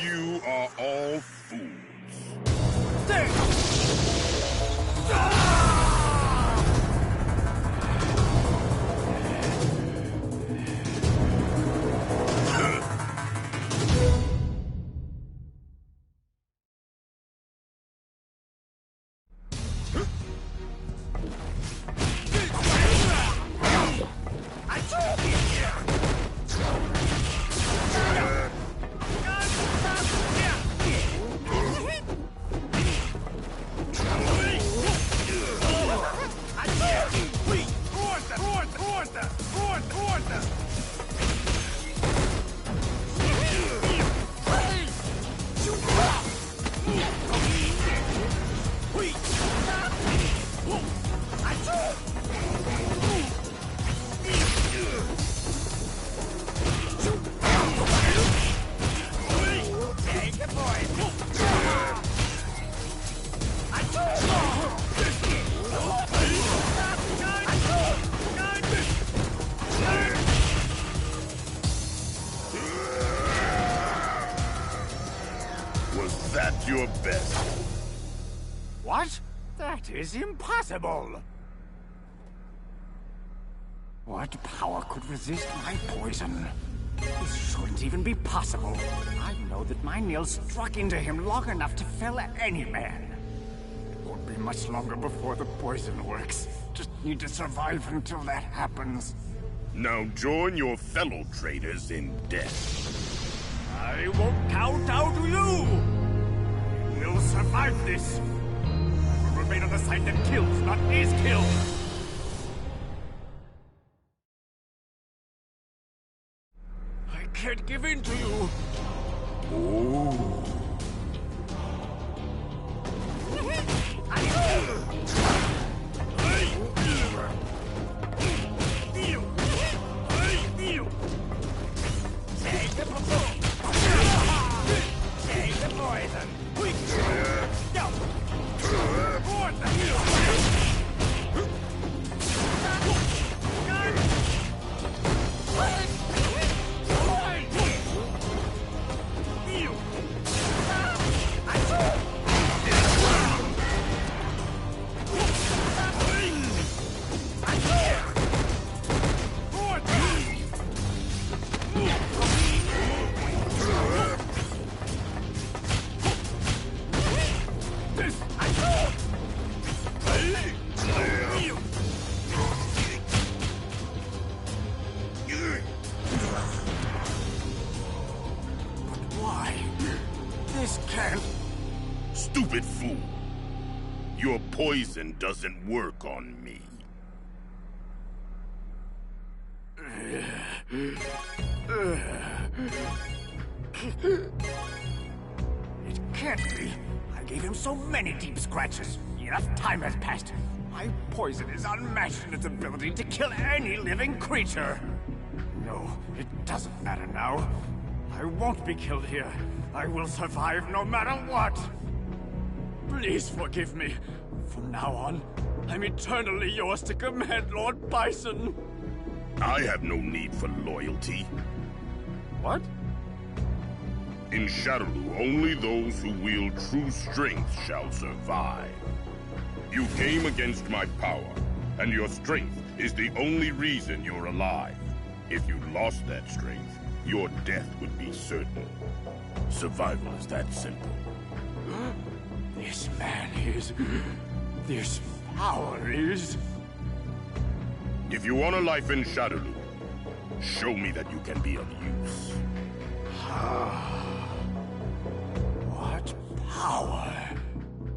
You are all fools. at your best. What? That is impossible! What power could resist my poison? This shouldn't even be possible. I know that my nail struck into him long enough to fell any man. It won't be much longer before the poison works. Just need to survive until that happens. Now join your fellow traitors in death. I won't count out you! I will survive this. I will remain on the side that kills, not is killed. I can't give in to you. Oh. Take the poison. Stupid fool. Your poison doesn't work on me. It can't be. I gave him so many deep scratches. Enough time has passed. My poison is unmatched in its ability to kill any living creature. No, it doesn't matter now. I won't be killed here. I will survive no matter what. Please forgive me. From now on, I'm eternally yours to command Lord Bison. I have no need for loyalty. What? In Shadowloo, only those who wield true strength shall survive. You came against my power, and your strength is the only reason you're alive. If you lost that strength, your death would be certain. Survival is that simple. This man is... This power is... If you want a life in Shadowloo, show me that you can be of use. What power?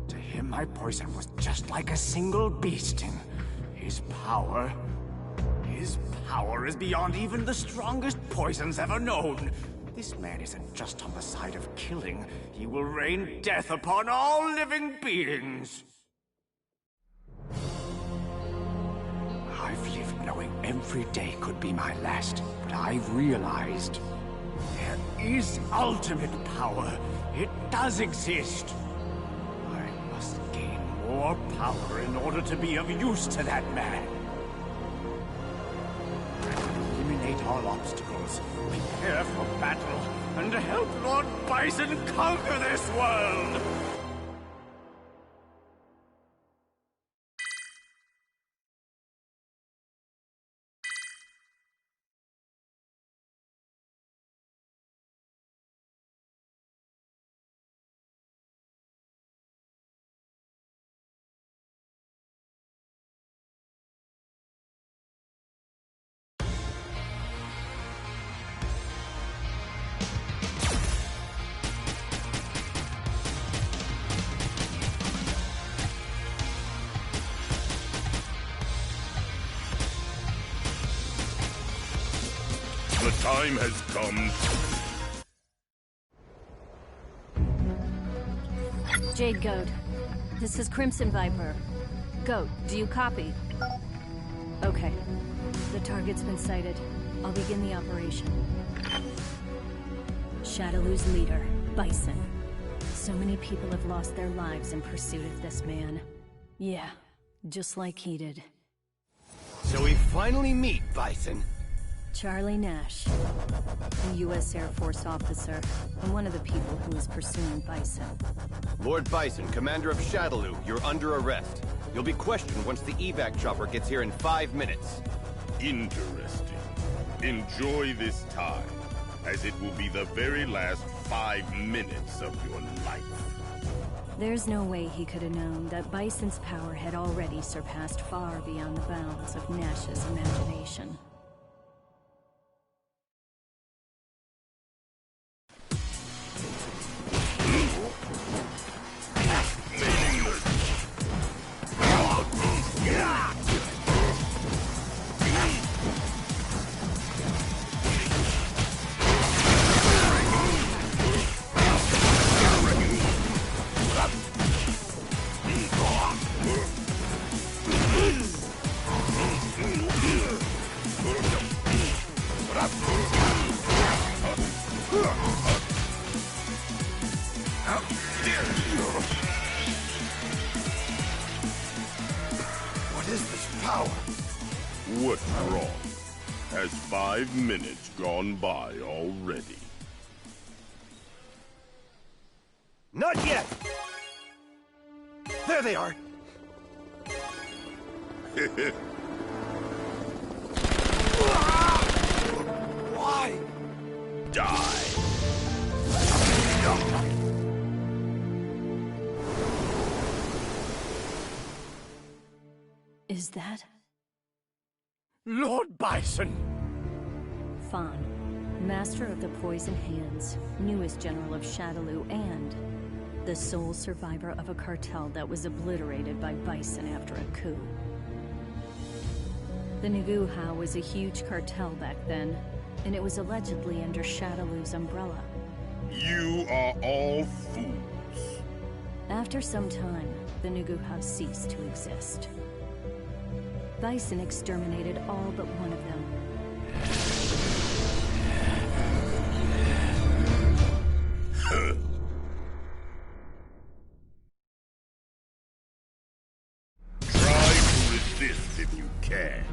To him, my poison was just like a single bee sting. His power is beyond even the strongest poisons ever known. This man isn't just on the side of killing. He will rain death upon all living beings. I've lived knowing every day could be my last, but I've realized there is ultimate power. It does exist. I must gain more power in order to be of use to that man. Eliminate all obstacles, prepare for battle, and help Lord Bison conquer this world! The time has come. Jade Goat, this is Crimson Viper. Goat, do you copy? Okay. The target's been sighted. I'll begin the operation. Shadowloo's leader, Bison. So many people have lost their lives in pursuit of this man. Yeah, just like he did. So we finally meet, Bison. Charlie Nash, a U.S. Air Force officer, and one of the people who is pursuing Bison. Lord Bison, commander of Shadaloo, you're under arrest. You'll be questioned once the evac chopper gets here in 5 minutes. Interesting. Enjoy this time, as it will be the very last 5 minutes of your life. There's no way he could have known that Bison's power had already surpassed far beyond the bounds of Nash's imagination. What is this power? What's wrong? Has 5 minutes gone by already? Not yet! There they are! Why? Die! Is that... Lord Bison! Fawn, master of the Poison Hands, newest general of Shadaloo, and the sole survivor of a cartel that was obliterated by Bison after a coup. The Nuguha was a huge cartel back then, and it was allegedly under Shadaloo's umbrella. You are all fools. After some time, the Nuguha ceased to exist. Bison exterminated all but one of them. Try to resist if you can.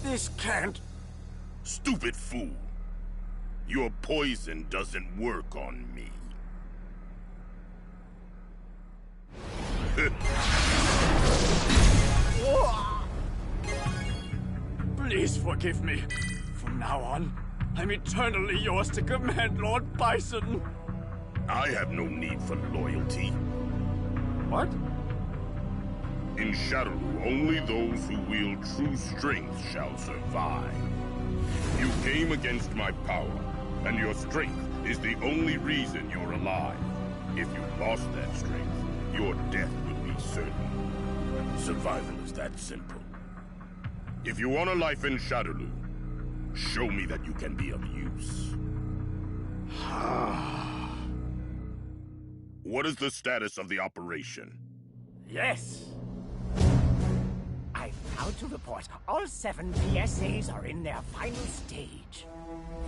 This can't... Stupid fool. Your poison doesn't work on me. Please forgive me. From now on, I'm eternally yours to command Lord Bison. I have no need for loyalty. What? In Shadaloo, only those who wield true strength shall survive. You came against my power, and your strength is the only reason you're alive. If you lost that strength, your death would be certain. Survival is that simple. If you want a life in Shadaloo, show me that you can be of use. What is the status of the operation? Yes. I'm proud to report all 7 PSAs are in their final stage.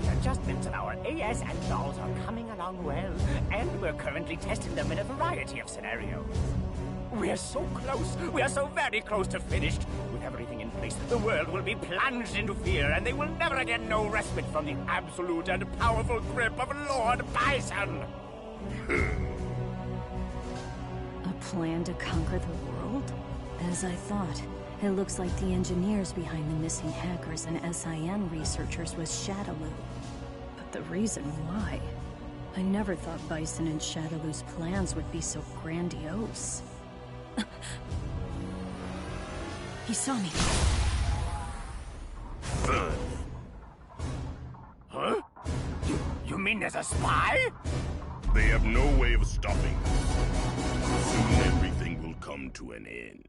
The adjustments of our AS and dolls are coming along well, and we're currently testing them in a variety of scenarios. We're so close. We are so very close to finished. With everything in place, the world will be plunged into fear, and they will never again know respite from the absolute and powerful grip of Lord Bison. A plan to conquer the world? As I thought, it looks like the engineers behind the missing hackers and SIN researchers was Shadaloo. But the reason why? I never thought Bison and Shadaloo's plans would be so grandiose. He saw me. Huh? You mean there's a spy? They have no way of stopping us. Soon everything will come to an end.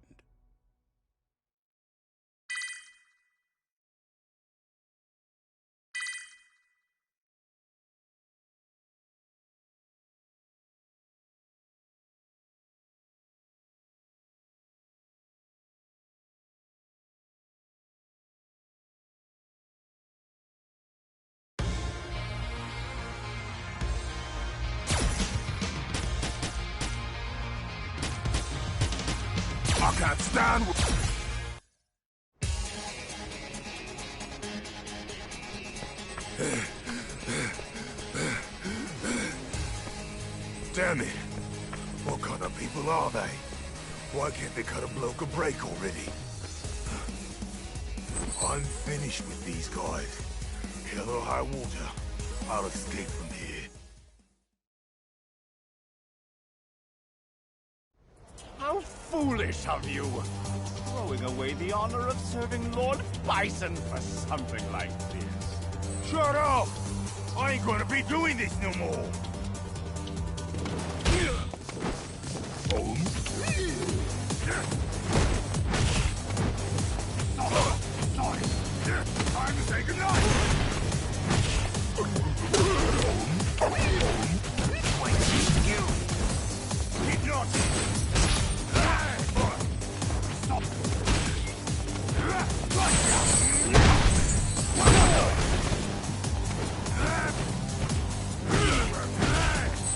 I can't stand. Damn it! What kind of people are they? Why can't they cut a bloke a break already? I'm finished with these guys. Hell or high water, I'll escape from here. How foolish of you! Throwing away the honor of serving Lord Bison for something like this. Shut up! I ain't gonna be doing this no more! Time to say goodnight! Keep not! Stop!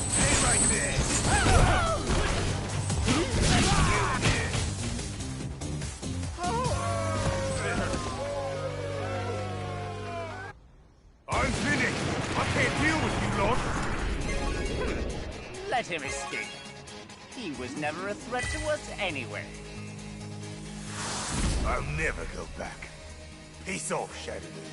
Stay right there! I'm finished! I can't deal with you lot! Let him escape. He was never a threat to us anyway. I'll never go back. Peace off, Shadaloo.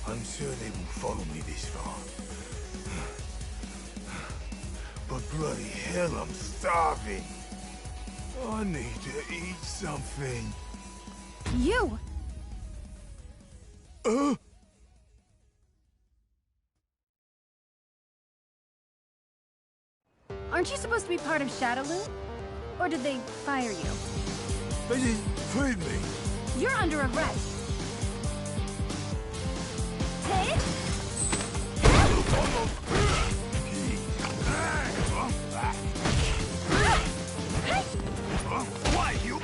I'm sure they won't follow me this far. But bloody hell, I'm starving. I need to eat something. You! Aren't you supposed to be part of Shadaloo? Or did they fire you? They didn't feed me. You're under arrest. Hey? Why you?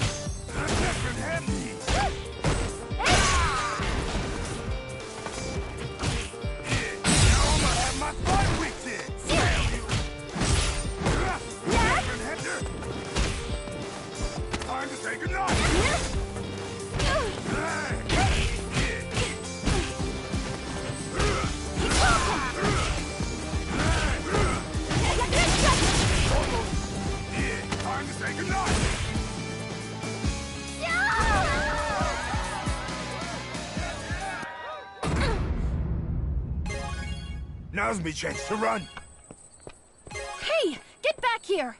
Time to say goodnight! Time to say goodnight! Now's me chance to run! Hey! Get back here!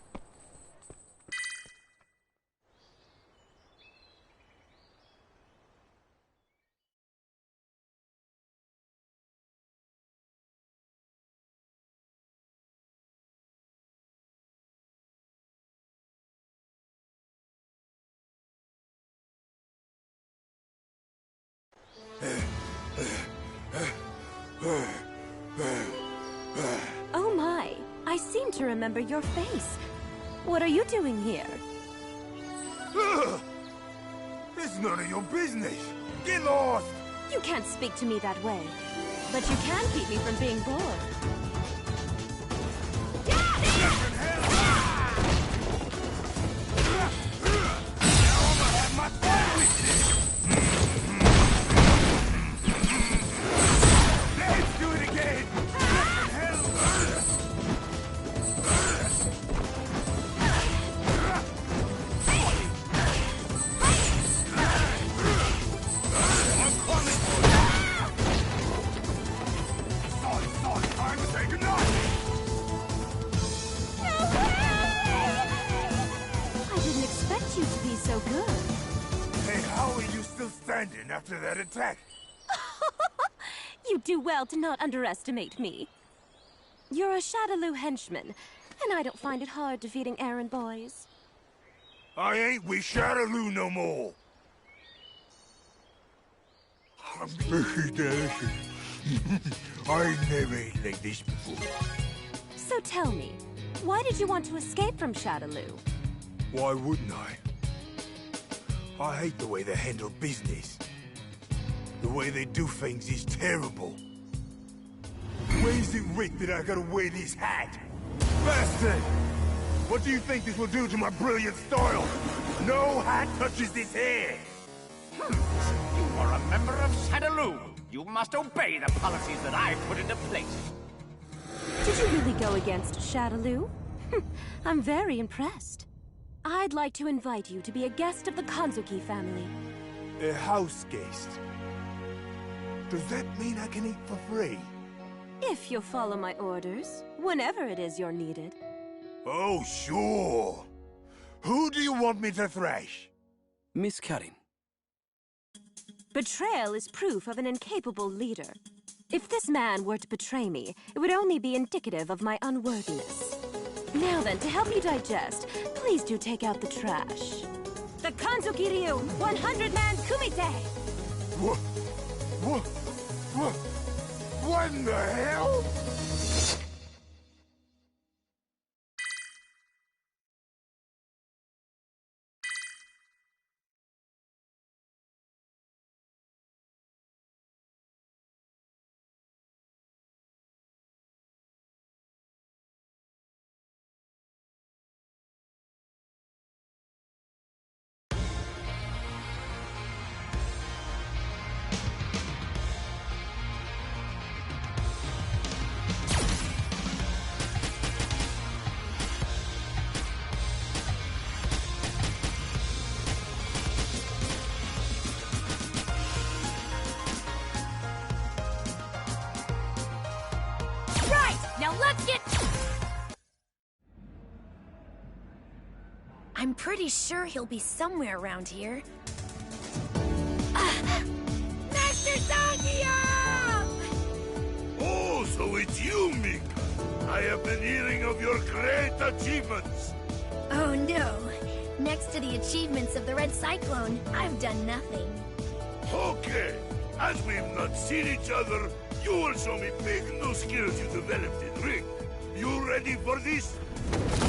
Oh my, I seem to remember your face. What are you doing here? It's none of your business! Get lost! You can't speak to me that way. But you can keep me from being bored. Let's do it again! Ignite! No way! I didn't expect you to be so good. Hey, how are you still standing after that attack? You do well to not underestimate me. You're a Shadaloo henchman, and I don't find it hard defeating errand boys. I ain't with Shadaloo no more. I never ate like this before. So tell me, why did you want to escape from Shadaloo? Why wouldn't I? I hate the way they handle business. The way they do things is terrible. Where's it writ that I gotta wear this hat? Bastard! What do you think this will do to my brilliant style? No hat touches this hair! You are a member of Shadaloo. You must obey the policies that I put into place. Did you really go against Shadaloo? I'm very impressed. I'd like to invite you to be a guest of the Kanzuki family. A house guest? Does that mean I can eat for free? If you'll follow my orders, whenever it is you're needed. Oh, sure. Who do you want me to thrash? Miss Karin. Betrayal is proof of an incapable leader. If this man were to betray me, it would only be indicative of my unworthiness. Now then, to help you digest, please do take out the trash. The Kanzuki Ryu 100-man kumite! What in the hell? Now let's get... I'm pretty sure he'll be somewhere around here. Master Zangief! Oh, so it's you, Mika. I have been hearing of your great achievements. Oh no. Next to the achievements of the Red Cyclone, I've done nothing. Okay. As we've not seen each other, you will show me big new skills you developed in Ring. You ready for this?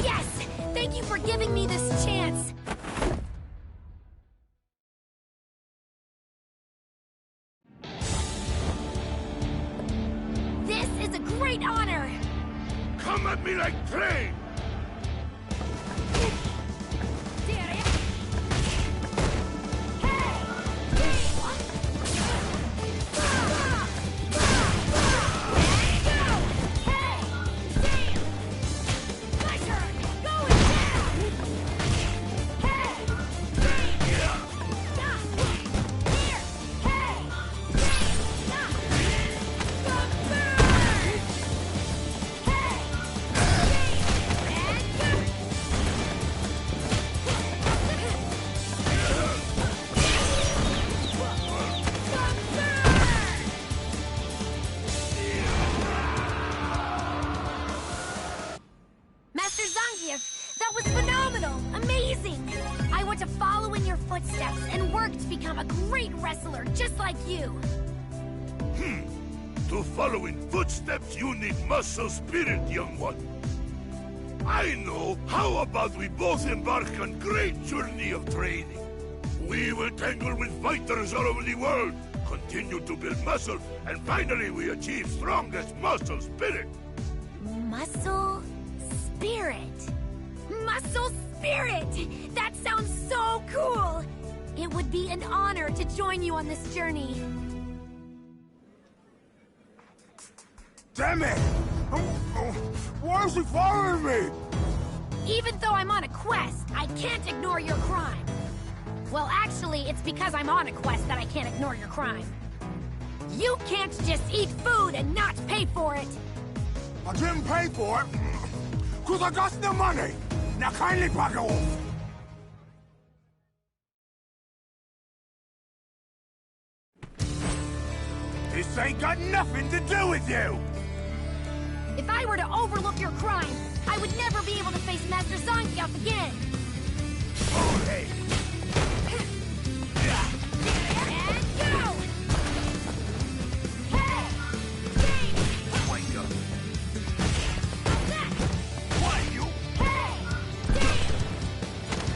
Yes! Thank you for giving me this chance! This is a great honor! Come at me like train! Master Zangief, that was phenomenal! Amazing! I want to follow in your footsteps and work to become a great wrestler just like you. To follow in footsteps, you need muscle spirit, young one. I know. How about we both embark on great journey of training? We will tangle with fighters all over the world, continue to build muscle, and finally we achieve strongest muscle spirit. Muscle spirit. Muscle spirit! That sounds so cool! It would be an honor to join you on this journey. Damn it! Why is he following me? Even though I'm on a quest, I can't ignore your crime. Well, actually, it's because I'm on a quest that I can't ignore your crime. You can't just eat food and not pay for it! I didn't pay for it, because I got no money. Now kindly back off. This ain't got nothing to do with you! If I were to overlook your crime, I would never be able to face Master Zangief again! Holy! And go! Hey! Wake up! Why, you? Hey!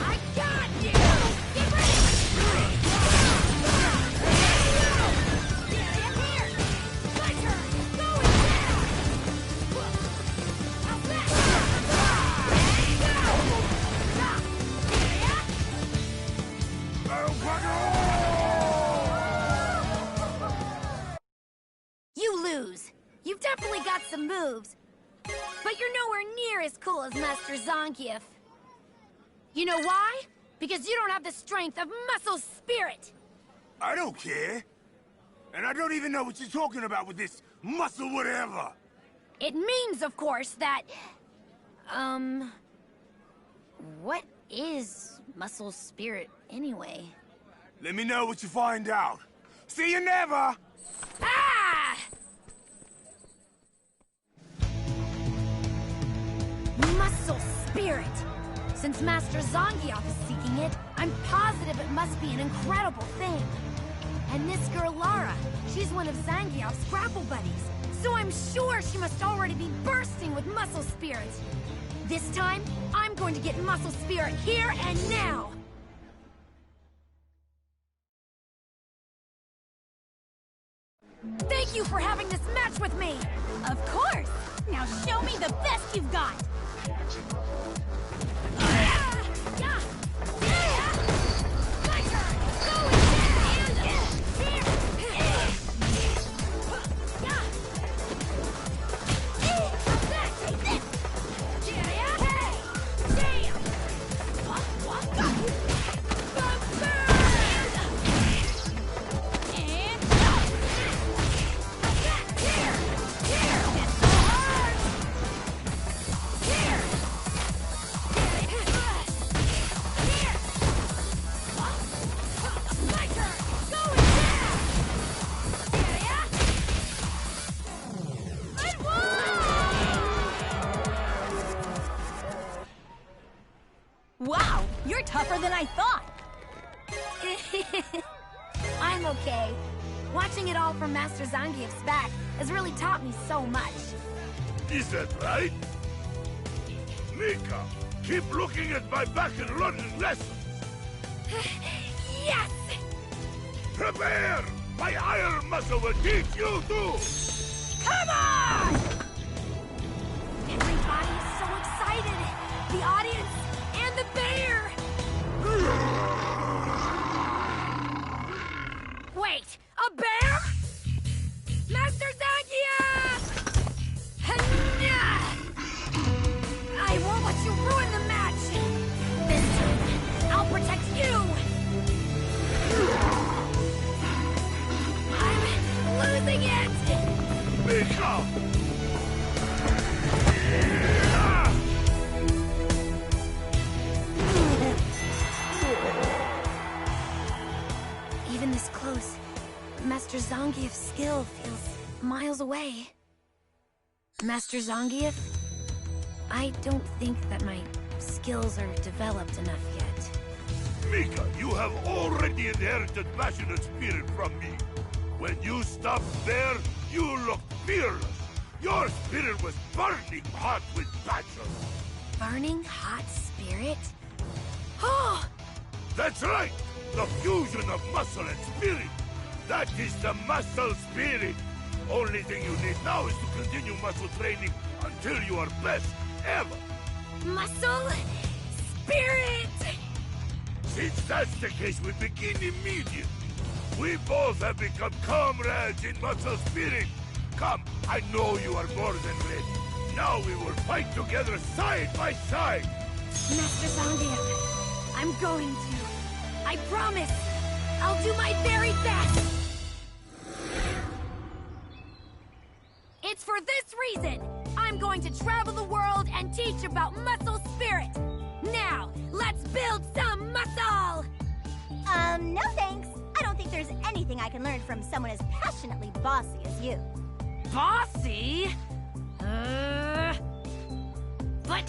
I got you! Get ready! Here! My turn! Going down! How's that? You lose. You've definitely got some moves. But you're nowhere near as cool as Master Zangief. You know why? Because you don't have the strength of Muscle Spirit. I don't care. And I don't even know what you're talking about with this muscle whatever. It means, of course, that... What is Muscle Spirit, anyway? Let me know what you find out. See you never! Ah! Muscle Spirit! Since Master Zangief is seeking it, I'm positive it must be an incredible thing. And this girl, Lara, she's one of Zangief's grapple buddies. So I'm sure she must already be bursting with Muscle Spirit. This time, I'm going to get Muscle Spirit here and now! Thank you for having this match with me! Of course! Now show me the best you've got! Wow, you're tougher than I thought! I'm okay. Watching it all from Master Zangief's back has really taught me so much. Is that right? Mika, keep looking at my back and learning lessons. Yes! Prepare! My iron muscle will teach you too! Come on! Everybody is so excited! The audience and the bear! Wait, a bear? Master Zangief! I won't let you ruin the match! This time, I'll protect you! I'm losing it! Mika! Even this close, Master Zangief's skill feels miles away. Master Zangief, I don't think that my skills are developed enough yet. Mika, you have already inherited passionate spirit from me. When you stopped there, you looked fearless. Your spirit was burning hot with passion. Burning hot spirit? Oh! That's right! The fusion of muscle and spirit. That is the muscle spirit. Only thing you need now is to continue muscle training until you are best ever. Muscle? Spirit! Since that's the case, we begin immediately. We both have become comrades in muscle spirit. Come, I know you are more than ready. Now we will fight together side by side. Master Zangief, I'm going to. I promise. I'll do my very best. It's for this reason I'm going going to travel the world and teach about muscle spirit. Now, let's build some muscle! No thanks. I don't think there's anything I can learn from someone as passionately bossy as you. Bossy? But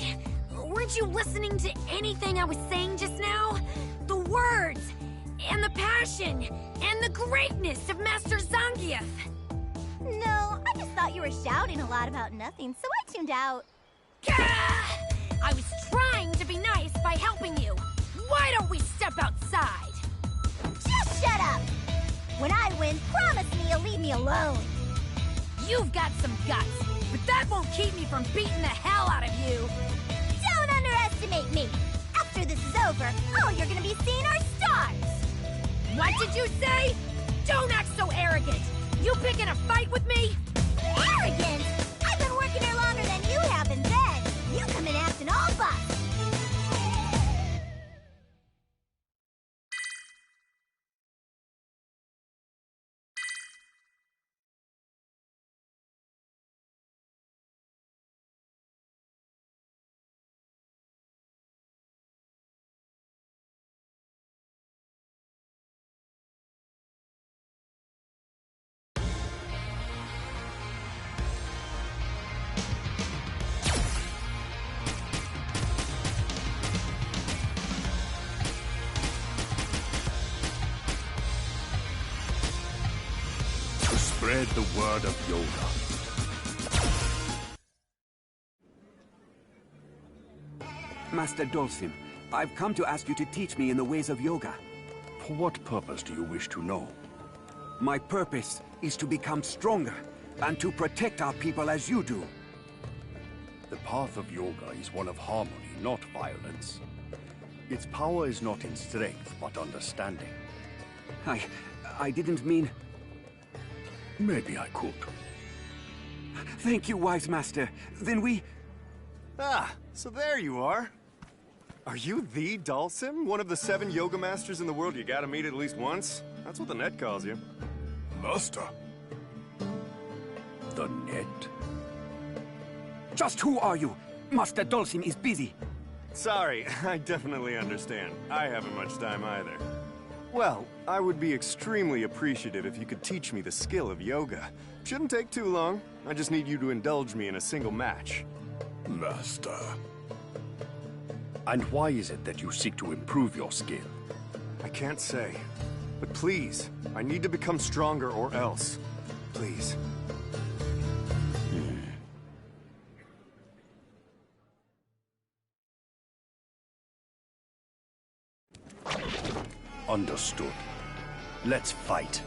weren't you listening to anything I was saying just now? The words, and the passion, and the greatness of Master Zangief. No, I just thought you were shouting a lot about nothing, so I tuned out. I was trying to be nice by helping you. Why don't we step outside? Just shut up! When I win, promise me you'll leave me alone. You've got some guts, but that won't keep me from beating the hell out of you. Don't underestimate me. After this is over, all you're gonna be seeing are stars. What did you say? Don't act so arrogant. You picking a fight with me? Arrogant? I've been working here longer than you have, and then you come in acting all buff. Spread the word of yoga. Master Dhalsim, I've come to ask you to teach me in the ways of yoga. For what purpose do you wish to know? My purpose is to become stronger and to protect our people as you do. The path of yoga is one of harmony, not violence. Its power is not in strength, but understanding. I didn't mean... Maybe I could. Thank you, wise master. Then we... Ah, so there you are. Are you the Dhalsim? One of the 7 yoga masters in the world you gotta meet at least once? That's what the net calls you. Master. The net? Just who are you? Master Dhalsim is busy. Sorry, I definitely understand. I haven't much time either. Well, I would be extremely appreciative if you could teach me the skill of yoga. Shouldn't take too long. I just need you to indulge me in a single match. Master. And why is it that you seek to improve your skill? I can't say. But please, I need to become stronger or else. Please. Understood. Let's fight.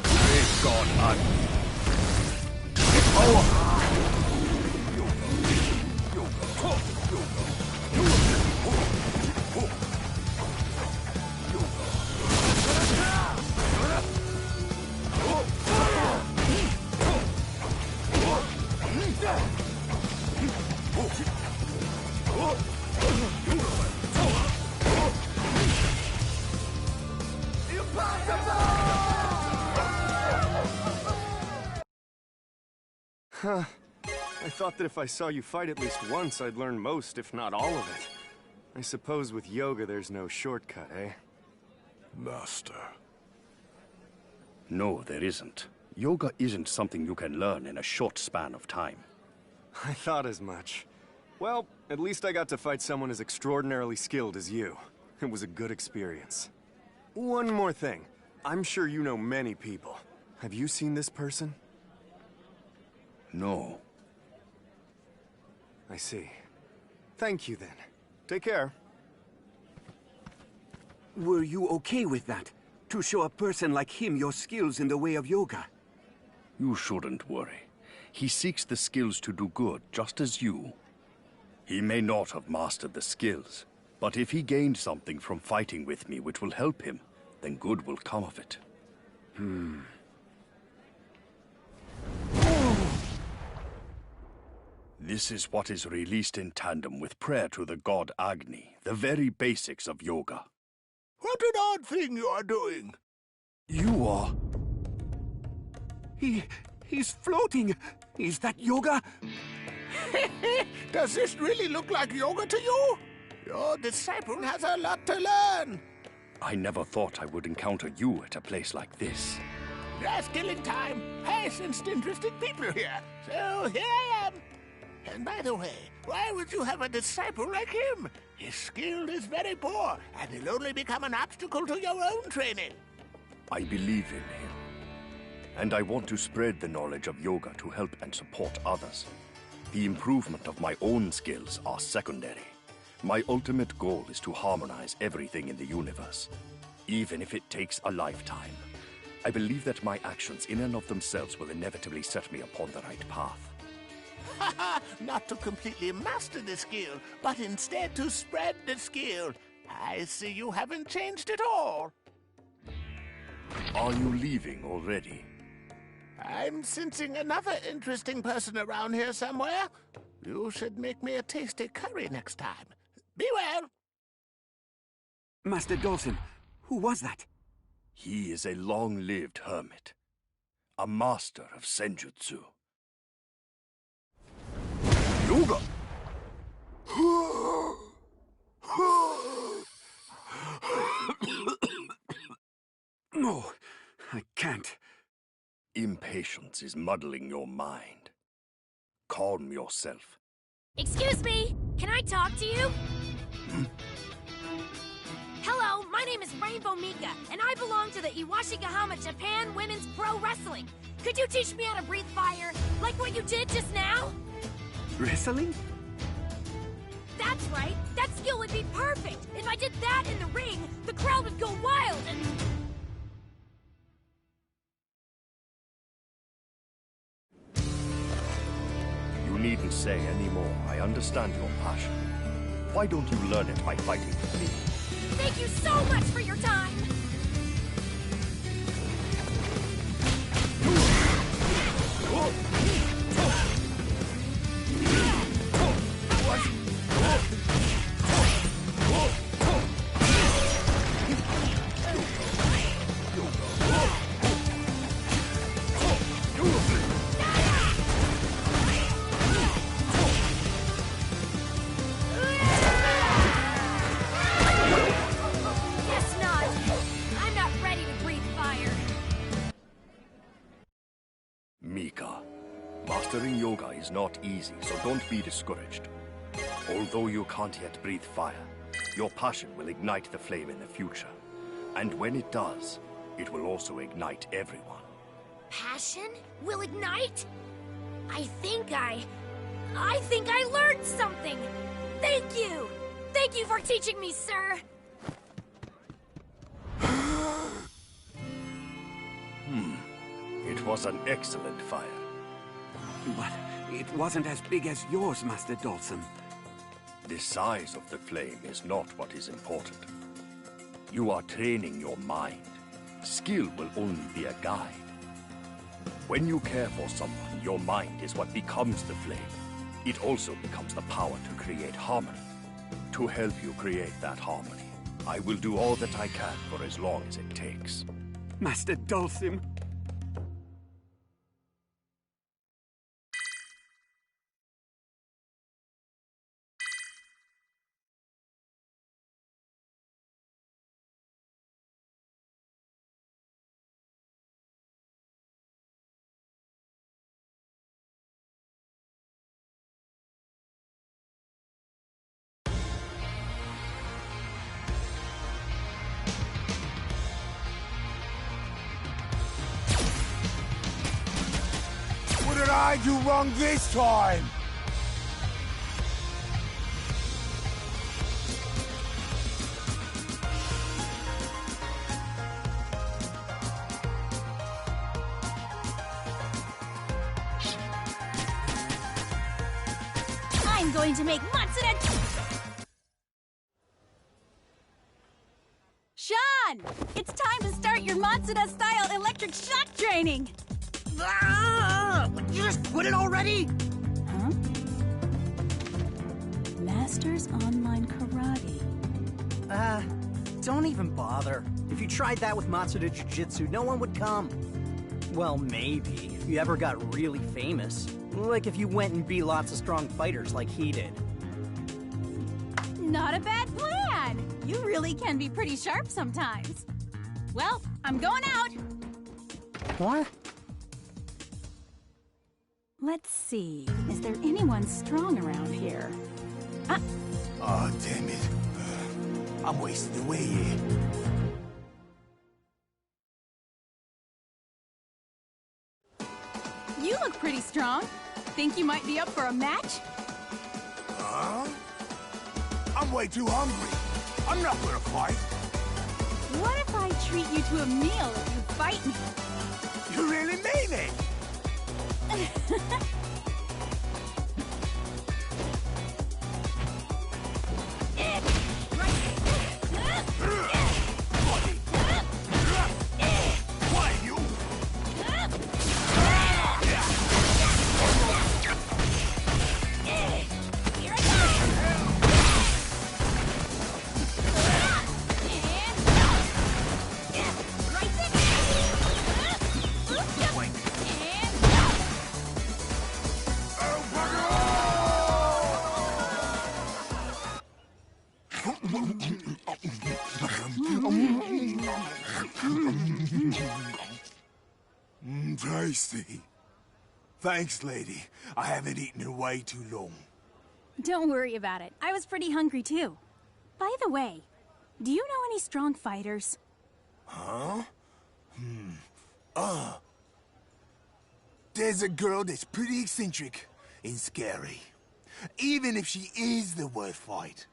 Praise God, Huh. I thought that if I saw you fight at least once, I'd learn most, if not all of it. I suppose with yoga there's no shortcut, eh? Master. No, there isn't. Yoga isn't something you can learn in a short span of time. I thought as much. Well, at least I got to fight someone as extraordinarily skilled as you. It was a good experience. One more thing. I'm sure you know many people. Have you seen this person? No. I see. Thank you, then. Take care. Were you okay with that? To show a person like him your skills in the way of yoga? You shouldn't worry. He seeks the skills to do good, just as you. He may not have mastered the skills, but if he gained something from fighting with me which will help him, then good will come of it. This is what is released in tandem with prayer to the god Agni, the very basics of yoga. What an odd thing you are doing. You are... He's floating. Is that yoga? Does this really look like yoga to you? Your disciple has a lot to learn. I never thought I would encounter you at a place like this. Just killing time. I sensed interesting people here, so here I am. And by the way, why would you have a disciple like him? His skill is very poor, and he'll only become an obstacle to your own training. I believe in him. And I want to spread the knowledge of yoga to help and support others. The improvement of my own skills are secondary. My ultimate goal is to harmonize everything in the universe, even if it takes a lifetime. I believe that my actions in and of themselves will inevitably set me upon the right path. Not to completely master the skill, but instead to spread the skill. I see you haven't changed at all. Are you leaving already? I'm sensing another interesting person around here somewhere. You should make me a tasty curry next time. Be well. Master Dhalsim, who was that? He is a long-lived hermit, a master of Senjutsu. Yoga! No, I can't. Impatience is muddling your mind. Calm yourself. Excuse me, can I talk to you? Hello, my name is Rainbow Mika, and I belong to the Iwashigahama Japan Women's Pro Wrestling. Could you teach me how to breathe fire, like what you did just now? Wrestling? That's right, that skill would be perfect. If I did that in the ring, the crowd would go wild and... You needn't say any more. I understand your passion. Why don't you learn it by fighting with me? Thank you so much for your time! Mastering yoga is not easy, so don't be discouraged. Although you can't yet breathe fire, your passion will ignite the flame in the future. And when it does, it will also ignite everyone. Passion? Will ignite? I think I learned something! Thank you! Thank you for teaching me, sir! It was an excellent fire. But it wasn't as big as yours, Master Dhalsim. The size of the flame is not what is important. You are training your mind. Skill will only be a guide. When you care for someone, your mind is what becomes the flame. It also becomes the power to create harmony. To help you create that harmony, I will do all that I can for as long as it takes. Master Dhalsim. What did I do wrong this time? I'm going to make Matsuda... Sean! It's time to start your Matsuda-style electric shock training! You just quit it already? Huh? Masters Online Karate. Don't even bother. If you tried that with Matsuda Jiu-Jitsu, no one would come. Well, maybe, if you ever got really famous. Like if you went and beat lots of strong fighters like he did. Not a bad plan! You really can be pretty sharp sometimes. Well, I'm going out! What? Let's see, is there anyone strong around here? Oh, damn it. I'm wasting away here. You look pretty strong. Think you might be up for a match? Huh? I'm way too hungry. I'm not gonna fight. What if I treat you to a meal if you fight me? You really mean it? Tasty. Thanks, lady. I haven't eaten in way too long. Don't worry about it. I was pretty hungry too. By the way, do you know any strong fighters? Huh? There's a girl that's pretty eccentric and scary. Even if she is the worst fight.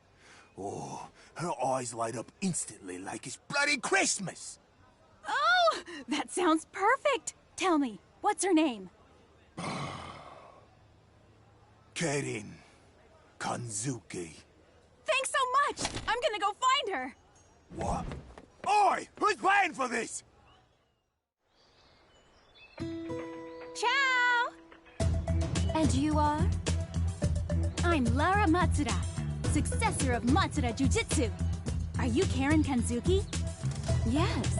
Oh, her eyes light up instantly like it's bloody Christmas. Oh, that sounds perfect. Tell me, what's her name? Karin Kanzuki. Thanks so much! I'm gonna go find her! What? Oi! Who's paying for this? Ciao! And you are? I'm Lara Matsuda, successor of Matsuda Jiu-Jitsu. Are you Karin Kanzuki? Yes.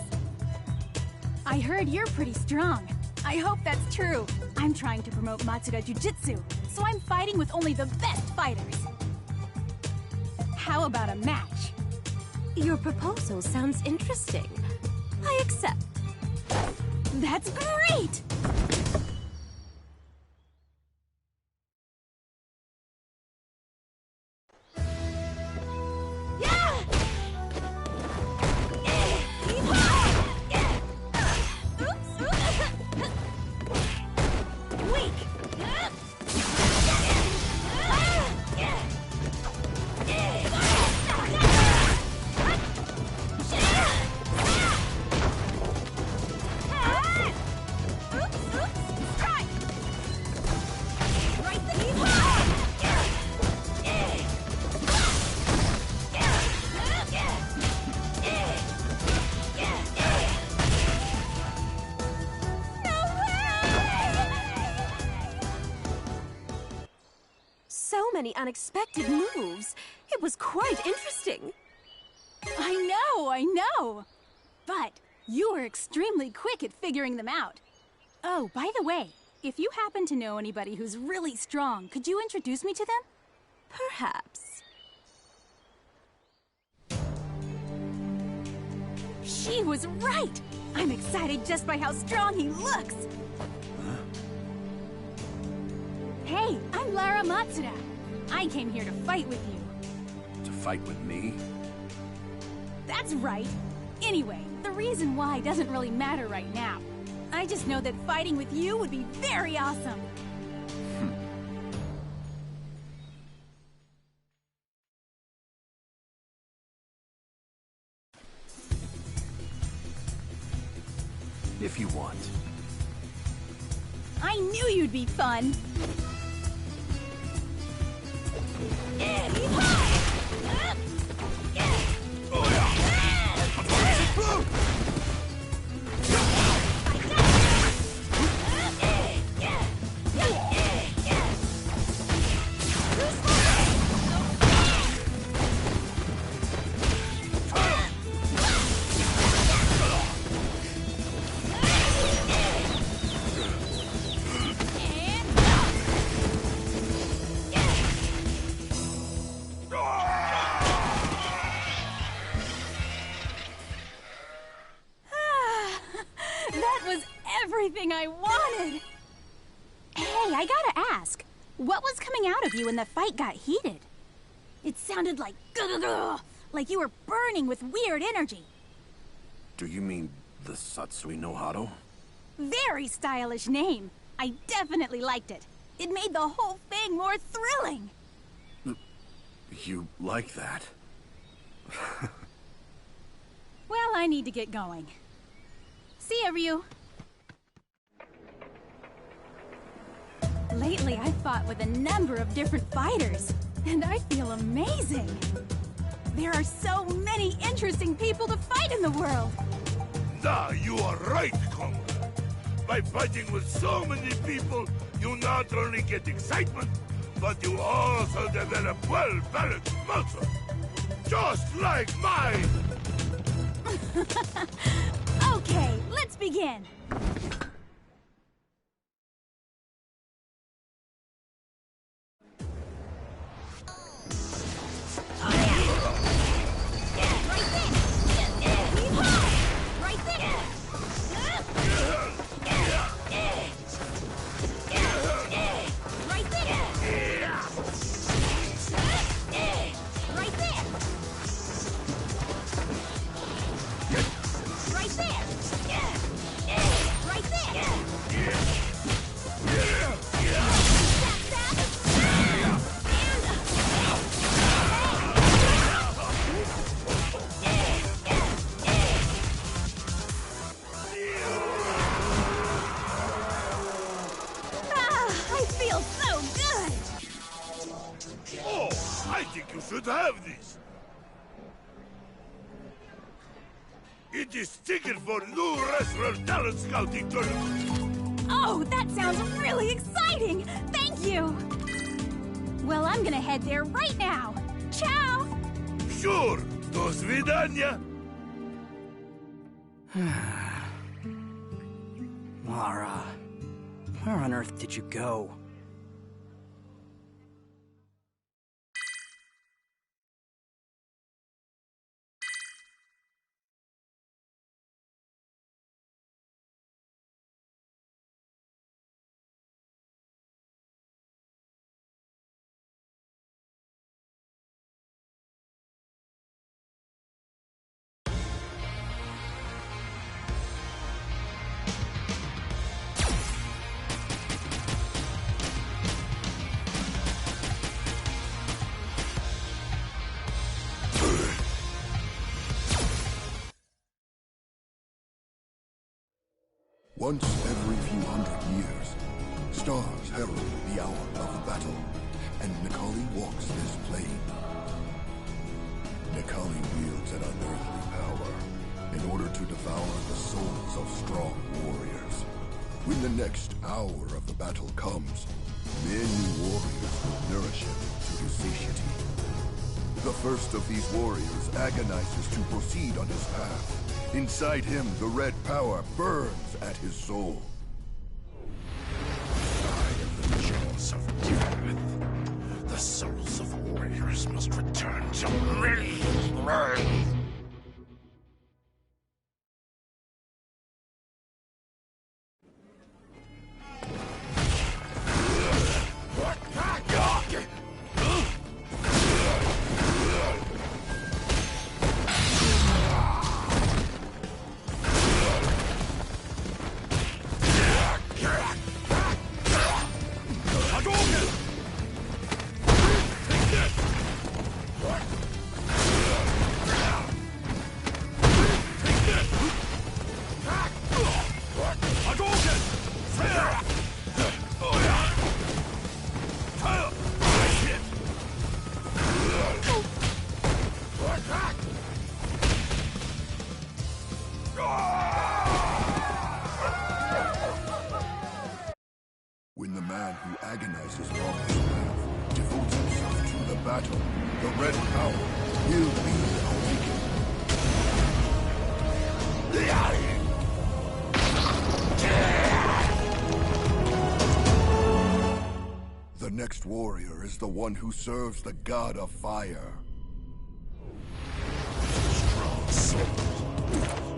I heard you're pretty strong. I hope that's true. I'm trying to promote Matsuda Jiu-Jitsu, so I'm fighting with only the best fighters. How about a match? Your proposal sounds interesting. I accept. That's great! Many unexpected moves. It was quite interesting. I know! But you were extremely quick at figuring them out. Oh, by the way, if you happen to know anybody who's really strong, could you introduce me to them? Perhaps. She was right! I'm excited just by how strong he looks! Huh? Hey, I'm Lara Matsuda. I came here to fight with you. To fight with me? That's right. Anyway, the reason why doesn't really matter right now. I just know that fighting with you would be very awesome. If you want. I knew you'd be fun. everything I wanted! Hey, I gotta ask, what was coming out of you when the fight got heated? It sounded like like you were burning with weird energy. Do you mean the Satsui no Hado? Very stylish name. I definitely liked it. It made the whole thing more thrilling. You like that? Well, I need to get going. See ya, Ryu. Lately, I've fought with a number of different fighters, and I feel amazing. There are so many interesting people to fight in the world. Nah, you are right, comrade. By fighting with so many people, you not only get excitement, but you also develop well-balanced muscle. Just like mine! Okay, let's begin. Have this. It is ticket for new restaurant talent scouting tournament. Oh, that sounds really exciting! Thank you! Well, I'm gonna head there right now. Ciao! Sure! Do svidaniya! Lara, where on earth did you go? Once every few hundred years, stars herald the hour of battle, and Necalli walks this plane. Necalli wields an unearthly power in order to devour the souls of strong warriors. When the next hour of the battle comes, many warriors will nourish him to his satiety. The first of these warriors agonizes to proceed on his path. Inside him, the red power burns at his soul. I am the jaws of death. The souls of warriors must return to me. When the man who agonizes on his path devotes himself to the battle, the red power will be awakened. The next warrior is the one who serves the god of fire. Strong soul,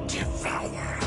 devour.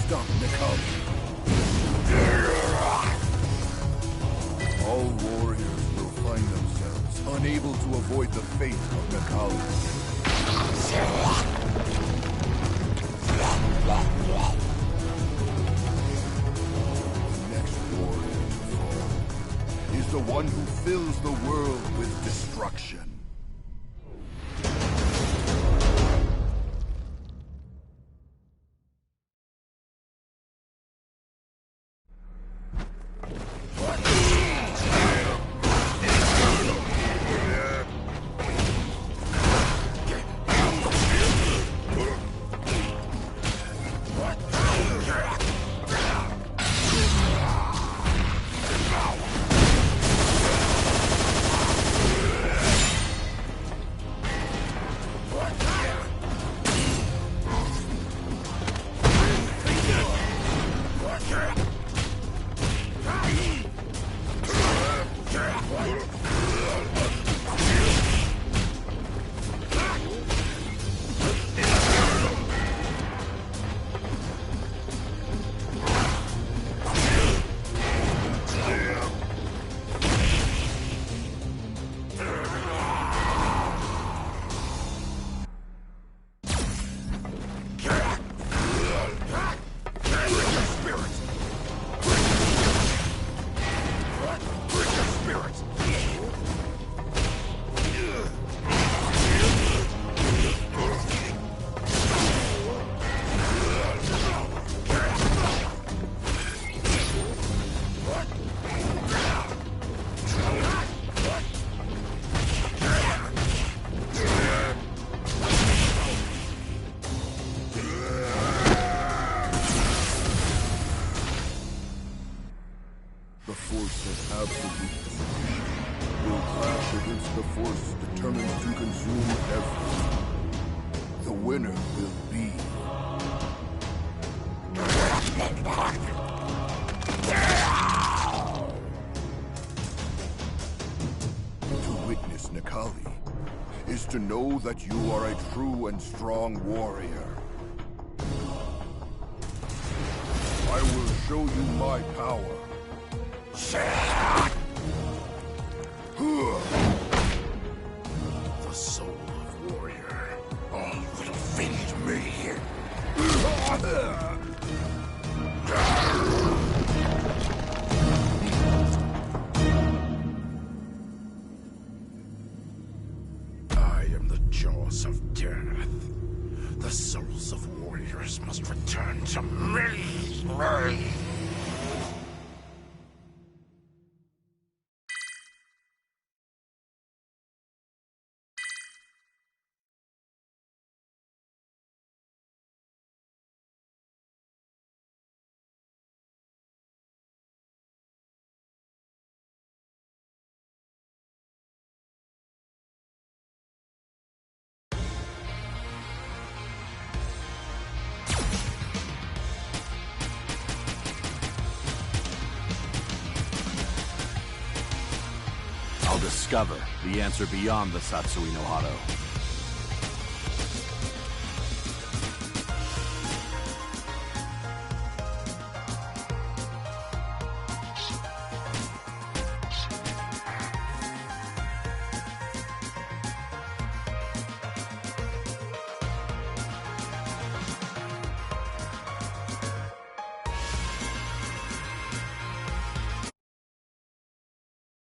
stop Necalli. All warriors will find themselves unable to avoid the fate of Necalli. The next warrior to fall is the one who fills the world with destruction. To know that you are a true and strong warrior. I will show you my power. The soul of warrior. All will feed me. Jaws of death. The souls of warriors must return to me. Discover the answer beyond the Satsui no Hado.